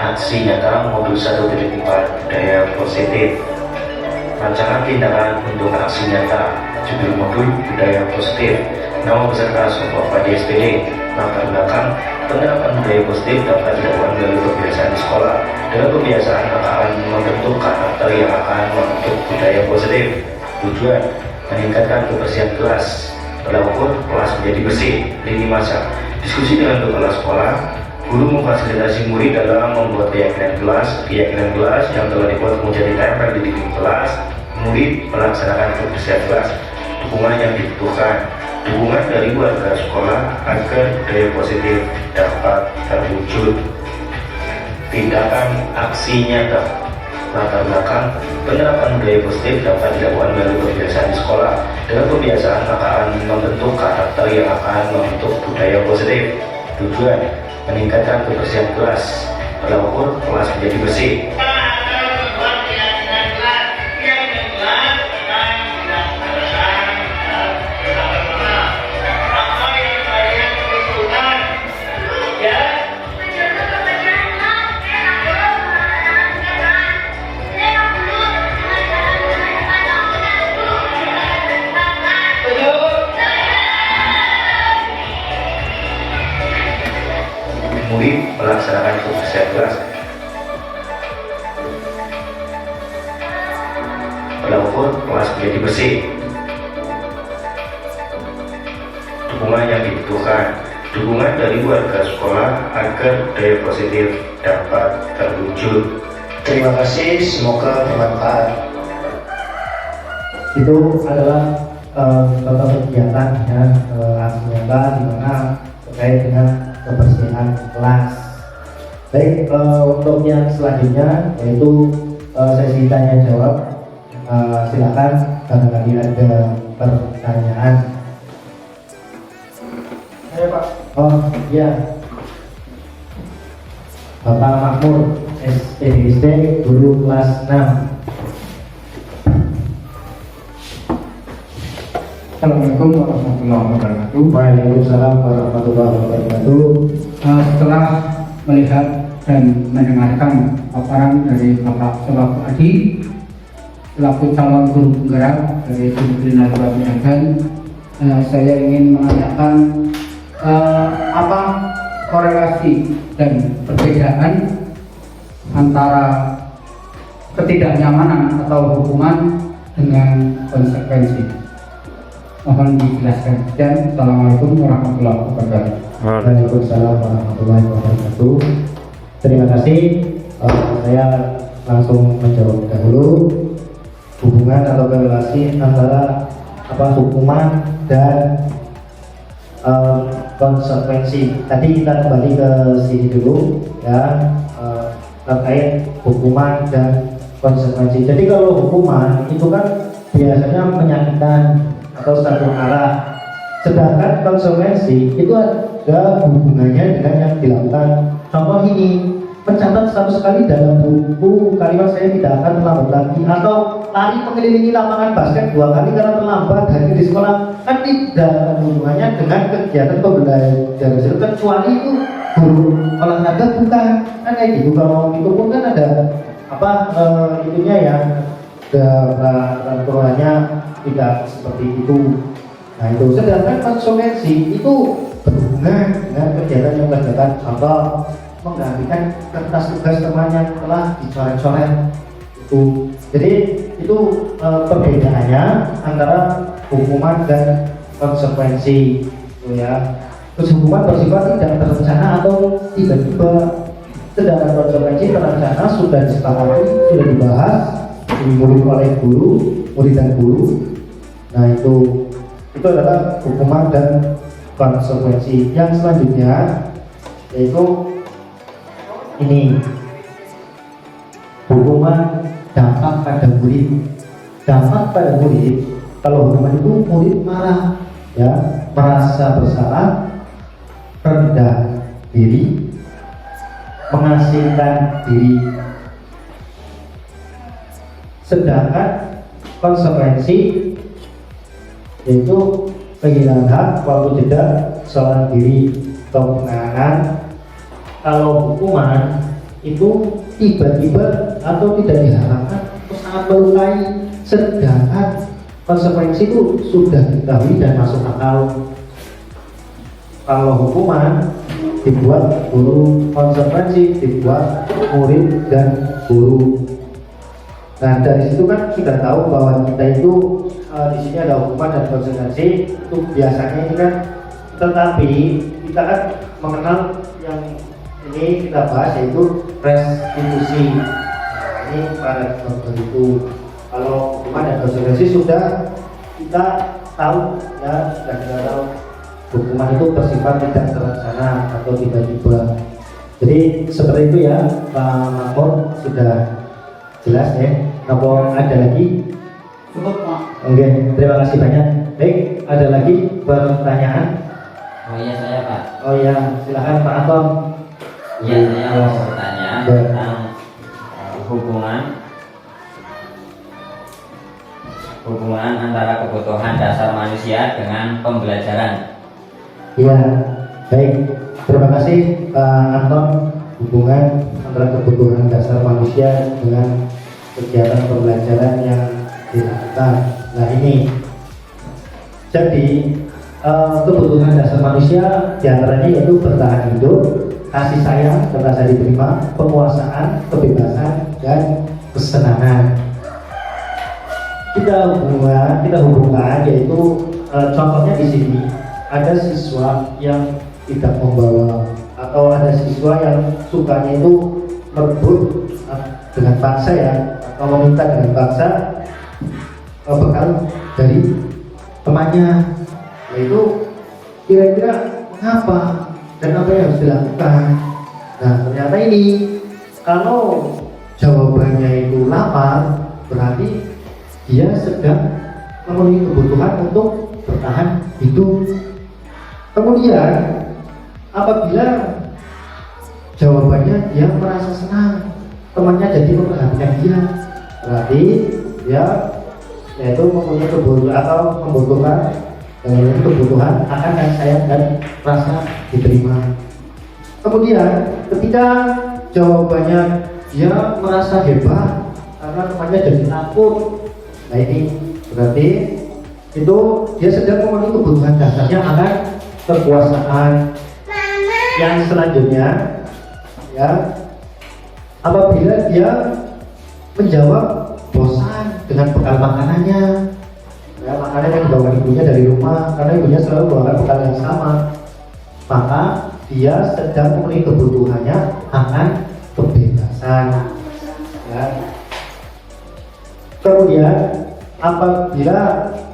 [SPEAKER 1] Aksi nyata modul 1.4 budaya positif. Rancangan tindakan untuk aksi nyata. Judul modul budaya positif. Nama peserta Soto Fuadi, SPD. Latar belakang penerapan budaya positif dapat dilakukan melalui kebiasaan di sekolah. Dengan kebiasaan akan membentuk karakter yang akan membentuk budaya positif. Tujuan meningkatkan kebersihan kelas. Pada ukur kelas menjadi bersih. Lini masa diskusi dengan kepala sekolah. Guru memfasilitasi murid dalam membuat keyakinan kelas yang telah dibuat menjadi tempel di dinding kelas. Murid melaksanakan kebersihan kelas. Dukungan yang dibutuhkan. Dukungan dari warga sekolah agar budaya positif dapat terwujud. Tindakan aksi nyata. Latar belakang penerapan budaya positif dapat dilakukan melalui kebiasaan di sekolah. Dengan kebiasaan akan membentuk karakter yang akan membentuk budaya positif. Tujuan meningkatkan kebersihan kelas. Pada ukur kelas menjadi bersih. Murid melaksanakan kebersihan kelas. Pada ukur kelas menjadi bersih. Dukungan yang dibutuhkan. Dukungan dari warga sekolah agar budaya positif dapat terwujud.
[SPEAKER 7] Terima kasih, semoga bermanfaat.
[SPEAKER 2] Itu adalah contoh kegiatan ya, aksi nyata di mana terkait dengan kebersihan kelas. Baik, untuk yang selanjutnya yaitu sesi tanya jawab silakan barangkali ada pertanyaan. Ayo Pak. Oh iya. Bapak Makmur, SPDSD, guru kelas 6.
[SPEAKER 8] Assalamualaikum warahmatullahi wabarakatuh.
[SPEAKER 2] Waalaikumsalam warahmatullahi wabarakatuh.
[SPEAKER 8] Setelah melihat dan mendengarkan paparan dari Bapak selaku Adi, selaku calon guru penggerak dari Disiplin Narkoba Penyakit, saya ingin menanyakan apa korelasi dan perbedaan antara ketidaknyamanan atau hukuman dengan konsekuensi. Mohon dijelaskan. Dan Assalamualaikum warahmatullahi wabarakatuh.
[SPEAKER 2] Waalaikumsalam warahmatullahi wabarakatuh. Terima kasih. Saya langsung menjawab dahulu hubungan atau relasi antara hukuman dan konsekuensi. Tadi kita kembali ke sini dulu ya, terkait hukuman dan konsekuensi. Jadi kalau hukuman itu kan biasanya menyakitkan atau satu arah, sedangkan konsekuensi itu ada hubungannya dengan yang dilakukan. Contoh ini, mencatat 100 kali dalam buku kalimat saya tidak akan terlambat lagi, atau lari mengelilingi lapangan basket 2 kali karena terlambat hadir di sekolah, kan tidak ada hubungannya dengan kegiatan pembelajaran, kecuali itu guru olahraga bukan, kan kayak gitu. Kalau itu pun kan ada itunya ya, ada peraturannya tidak seperti itu. Nah itu, sedangkan konsekuensi itu berhubungan dengan kegiatan yang dilakukan, contoh menggantikan kertas tugas teman yang telah dicoret-coret itu. Jadi itu perbedaannya antara hukuman dan konsekuensi itu ya. Terus hukuman bersifat tidak terencana atau tiba-tiba, sedangkan konsekuensi terencana, sudah disepakati, sudah dibahas, dimulai oleh guru, murid dan guru. Nah itu adalah hukuman dan konsekuensi. Yang selanjutnya yaitu ini, hukuman dampak pada murid. Dampak pada murid, kalau hukuman itu murid marah ya, merasa bersalah, rendah diri, mengasingkan diri. Sedangkan konsekuensi yaitu kehilangan hak, waktu jeda, seorang diri atau penahanan. Kalau hukuman itu tiba-tiba atau tidak diharapkan, itu sangat melukai, sedangkan konsekuensi itu sudah diketahui dan masuk akal. Kalau hukuman dibuat guru, konsekuensi dibuat murid dan guru. Nah dari situ kan sudah tahu bahwa kita itu di sini ada hukuman dan konsekuensi itu biasanya ini kan, tetapi kita kan mengenal yang ini kita bahas yaitu restitusi. Nah, ini pada itu, kalau hukuman dan konsekuensi sudah kita tahu ya, sudah kita tahu hukuman itu bersifat tidak terencana atau tiba-tiba. Jadi seperti itu ya Pak Makmur, sudah jelas ya. Apa ada lagi?
[SPEAKER 8] Cukup Pak.
[SPEAKER 2] Oke, terima kasih banyak. Baik, ada lagi pertanyaan?
[SPEAKER 9] Oh iya saya Pak.
[SPEAKER 2] Oh ya, silakan Pak Anton.
[SPEAKER 9] Iya saya mau bertanya tentang hubungan antara kebutuhan dasar manusia dengan pembelajaran.
[SPEAKER 2] Iya, baik. Terima kasih Pak Anton. Hubungan antara kebutuhan dasar manusia dengan kegiatan pembelajaran yang dilakukan. Nah ini, jadi kebutuhan dasar manusia diantaranya yaitu bertahan hidup, kasih sayang dan rasa diterima, penguasaan, kebebasan, dan kesenangan. Kita hubungkan yaitu contohnya di sini ada siswa yang tidak membawa, atau ada siswa yang sukanya itu merebut dengan paksa ya, atau meminta dengan paksa bekal dari temannya. Yaitu kira-kira mengapa dan apa yang harus dilakukan. Nah ternyata ini, kalau jawabannya itu lapar, berarti dia sedang memenuhi kebutuhan untuk bertahan hidup. Kemudian apabila jawabannya dia merasa senang, temannya jadi memperhatikan dia, berarti dia yaitu mempunyai kebutuhan atau membutuhkan dengan kebutuhan akan kasih sayang dan rasa diterima. Kemudian ketika jawabannya dia merasa hebat karena temannya jadi takut, nah ini berarti itu dia sedang memenuhi kebutuhan dasarnya akan kekuasaan. Yang selanjutnya ya, apabila dia menjawab bosan dengan bekal makanannya, ya, makanan yang dibawa ibunya dari rumah karena ibunya selalu bawa bekal yang sama, maka dia sedang memenuhi kebutuhannya akan kebebasan ya. Kemudian apabila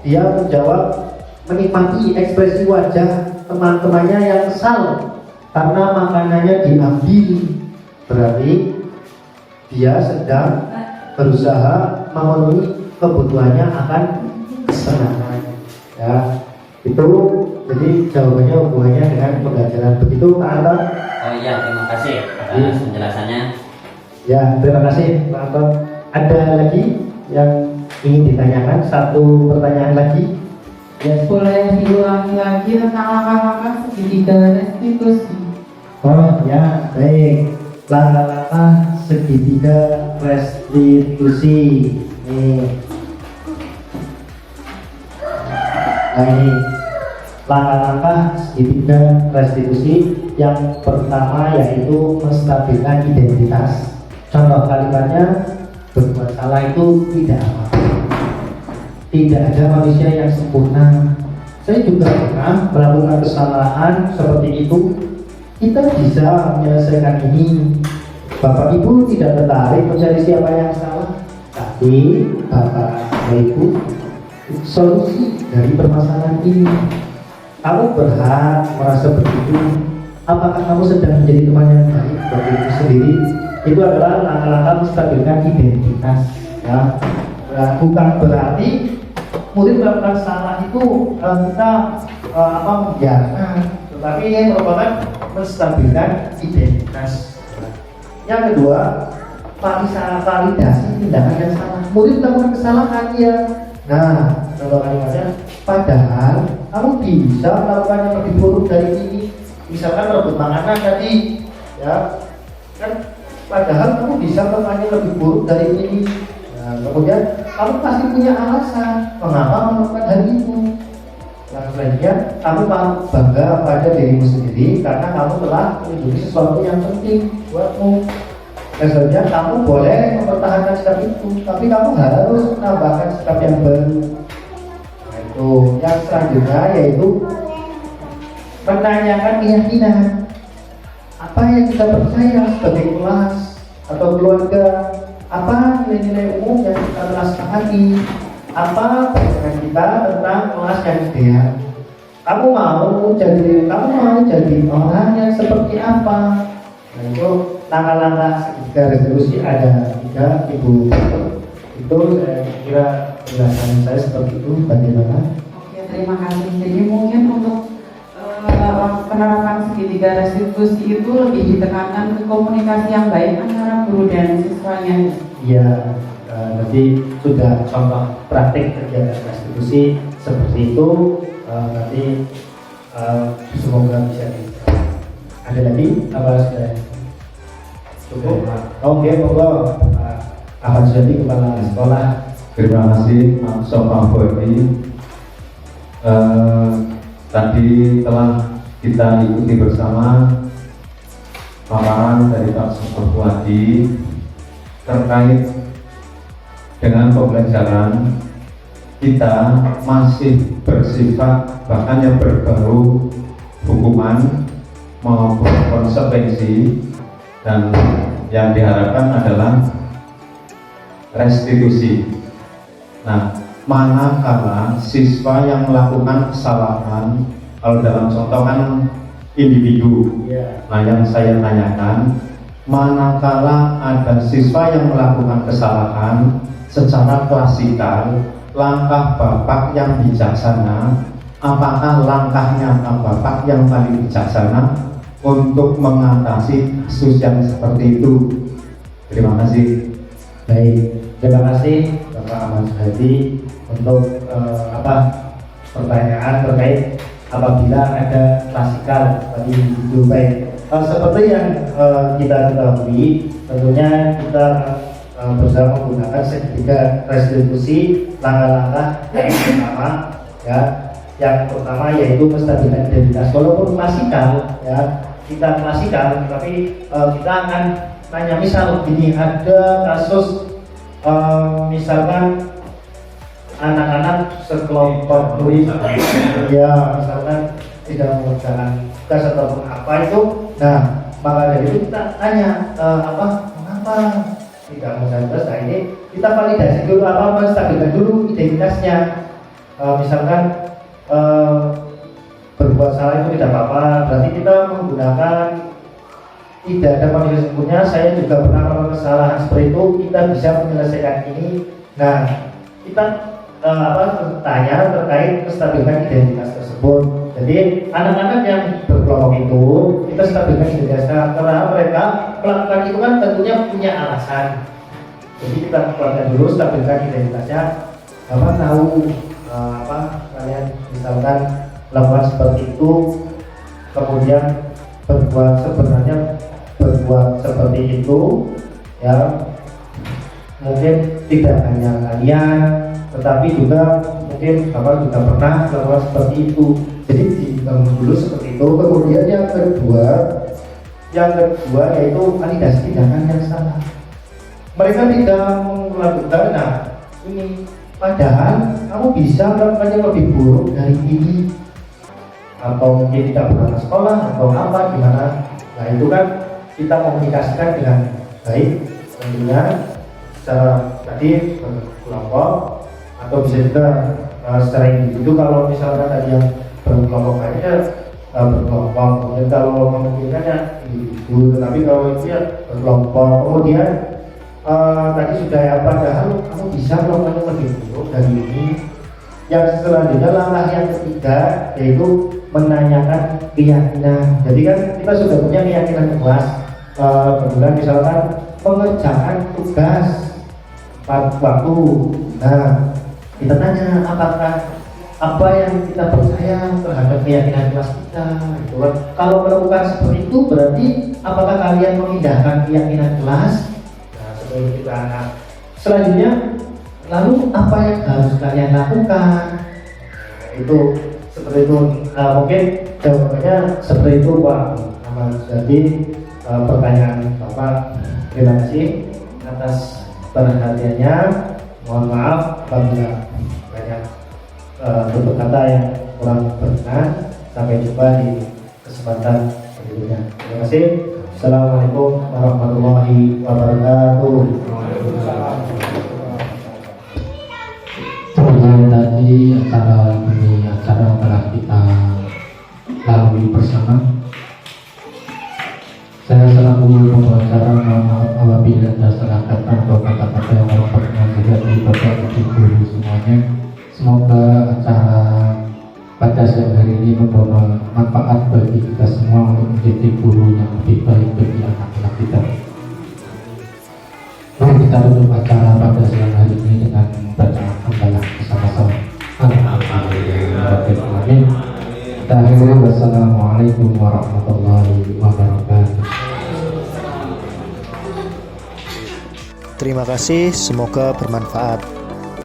[SPEAKER 2] dia menjawab menikmati ekspresi wajah teman-temannya yang kesal karena makanannya diambil, berarti dia sedang berusaha memenuhi kebutuhannya akan kesenangan ya. Itu jadi jawabannya hubungannya dengan pembelajaran. Begitu Pak Anton?
[SPEAKER 9] Oh iya, terima kasih atas penjelasannya.
[SPEAKER 2] Ya, terima kasih Pak Anton. Ada lagi yang ingin ditanyakan? Satu pertanyaan lagi. Ya.
[SPEAKER 6] Boleh diulangi lagi tentang langkah-langkah segitiga restitusi?
[SPEAKER 2] Oh ya, baik. Langkah-langkah segitiga restitusi. Nih. Nah ini langkah-langkah segitiga restitusi. Yang pertama yaitu menstabilkan identitas. Contoh kalimatnya, berbuat salah itu tidak apa-apa. Tidak ada manusia yang sempurna. Saya juga pernah melakukan kesalahan seperti itu. Kita bisa menyelesaikan ini. Bapak Ibu tidak tertarik mencari siapa yang salah, tapi Bapak Ibu solusi dari permasalahan ini. Kamu berhak merasa begitu. Apakah kamu sedang menjadi teman yang baik bagi diri sendiri? Itu adalah langkah-langkah menstabilkan identitas ya. Bukan berarti murid melakukan salah itu kita membiarkan, tetapi ini merupakan menstabilkan identitas. Yang kedua, validasi tindakan yang salah. Murid melakukan kesalahan ya. Nah, contoh kalimatnya, padahal kamu bisa melakukan yang lebih buruk dari ini. Misalkan merebut makanan tadi, ya kan? Padahal kamu bisa melakukan yang lebih buruk dari ini. Nah, kemudian kamu pasti punya alasan mengapa melakukan hal itu. Yang selanjutnya, kamu bangga pada dirimu sendiri karena kamu telah menjadi sesuatu yang penting buatmu. Yang selanjutnya, kamu boleh mempertahankan sikap itu, tapi kamu harus menambahkan sikap yang baru. Nah, itu. Yang selanjutnya yaitu menanyakan keyakinan. Apa yang kita percaya sebagai kelas atau keluarga? Apa nilai-nilai umum yang kita telah sepakati? Apa pandangan kita tentang kelas yang ideal? Kamu mau jadi orang yang seperti apa? Nah, itu langkah-langkah segitiga restitusi ada 3 Ibu. Itu saya kira penjelasan saya seperti itu. Bagaimana?
[SPEAKER 6] Oke, terima kasih. Jadi mungkin untuk penerapan segitiga restitusi itu lebih ditekankan ke komunikasi yang baik antara guru dan siswanya.
[SPEAKER 2] Iya, nanti sudah contoh praktik kegiatan restitusi seperti itu. Nanti semoga bisa ada lagi apa sudah cukup? Oke, monggo Ahmad Syadi, kepala sekolah.
[SPEAKER 5] Terima kasih Pak Sofa Bodi. Tadi telah kita ikuti bersama paparan dari Pak Sofa Bodi terkait dengan pembelajaran. Kita masih bersifat bahkan yang berbau hukuman maupun konsekuensi, dan yang diharapkan adalah restitusi. Nah, manakala siswa yang melakukan kesalahan, kalau dalam contoh kan individu. Nah, yang saya tanyakan,
[SPEAKER 2] manakala ada siswa yang melakukan kesalahan secara klasikal, langkah Bapak yang bijaksana, apakah langkahnya Bapak yang paling bijaksana untuk mengatasi kasus yang seperti itu? Terima kasih.
[SPEAKER 10] Baik, terima kasih Bapak Ahmad Hadi untuk pertanyaan terkait apabila ada klasikal tadi itu. Baik, seperti yang kita ketahui, tentunya kita berusaha menggunakan segitiga restitusi langkah-langkah yang pertama, ya. Yang pertama yaitu menstabilkan identitas. Walaupun klasikal, ya, kita klasikal, tapi kita akan tanya, misal begini, ada kasus misalkan anak-anak sekelompok murid, ya, misalkan tidak mengerjakan tugas ataupun apa itu. Nah, maka dari itu kita tanya mengapa tidak mengerjakan tugas. Nah, ini kita validasi dulu, menstabilkan dulu identitasnya. Misalkan berbuat salah itu tidak apa-apa, berarti kita menggunakan tidak ada kondisi sempurna. Saya juga pernah melakukan kesalahan seperti itu, kita bisa menyelesaikan ini. Nah, kita tanya terkait kestabilan identitas tersebut. Jadi anak-anak yang berkelompok itu kita stabilkan identitasnya, karena mereka melakukan itu kan tentunya punya alasan. Jadi kita keluarkan dulu, stabilkan identitasnya. Tahu kalian misalkan melakukan seperti itu, kemudian berbuat seperti itu, ya, mungkin tidak hanya kalian, tetapi juga mungkin Bapak juga pernah melakukan seperti itu. Jadi dibangun dulu seperti itu. Kemudian yang kedua yaitu validasi tindakan yang salah. Mereka tidak melakukan, nah ini padahal kamu bisa melakukan yang lebih buruk dari ini, atau mungkin tidak berangkat sekolah atau apa gimana. Nah, itu kan kita komunikasikan dengan baik, tentunya secara tadi berkelompok atau bisa juga secara individu. Kalau misalnya tadi yang berkelompok aja berkelompok, kemudian kalau memungkinkannya individu, tetapi kalau itu ya berkelompok. Kemudian tadi sudah ya, padahal kamu bisa melakukan yang lebih buruk dari ini. Yang selanjutnya, langkah yang ketiga yaitu menanyakan keyakinan. Jadi kan kita sudah punya keyakinan kelas, kemudian misalkan pengerjaan tugas waktu. Nah, kita tanya apakah apa yang kita percaya terhadap keyakinan kelas kita, gitu kan. Kalau melakukan seperti itu berarti apakah kalian memindahkan keyakinan kelas? Nah, seperti itu. Nah, selanjutnya, lalu apa yang harus kalian lakukan? Nah, itu seperti itu. Mungkin jawabannya seperti itu, Pak Ahmad. Jadi pertanyaan Bapak, terima kasih atas perhatiannya. Mohon maaf apabila banyak tutur kata yang kurang berkenan. Sampai jumpa di kesempatan berikutnya. Terima kasih. Assalamualaikum warahmatullahi wabarakatuh.
[SPEAKER 4] Semoga tadi acara telah kita lalui bersama. Saya selaku pembawa acara mohon maaf apabila ada salah kata atau kata-kata yang kurang berkenan juga dari Bapak Ibu guru semuanya. Semoga acara pada siang hari ini membawa manfaat bagi kita semua untuk menjadi guru yang lebih baik bagi anak-anak kita. Mari kita tutup acara pada siang hari ini dengan bacaan hamdalah bersama-sama. Alhamdulillah. Kita akhiri, wassalamualaikum warahmatullahi wabarakatuh.
[SPEAKER 1] Terima kasih, semoga bermanfaat.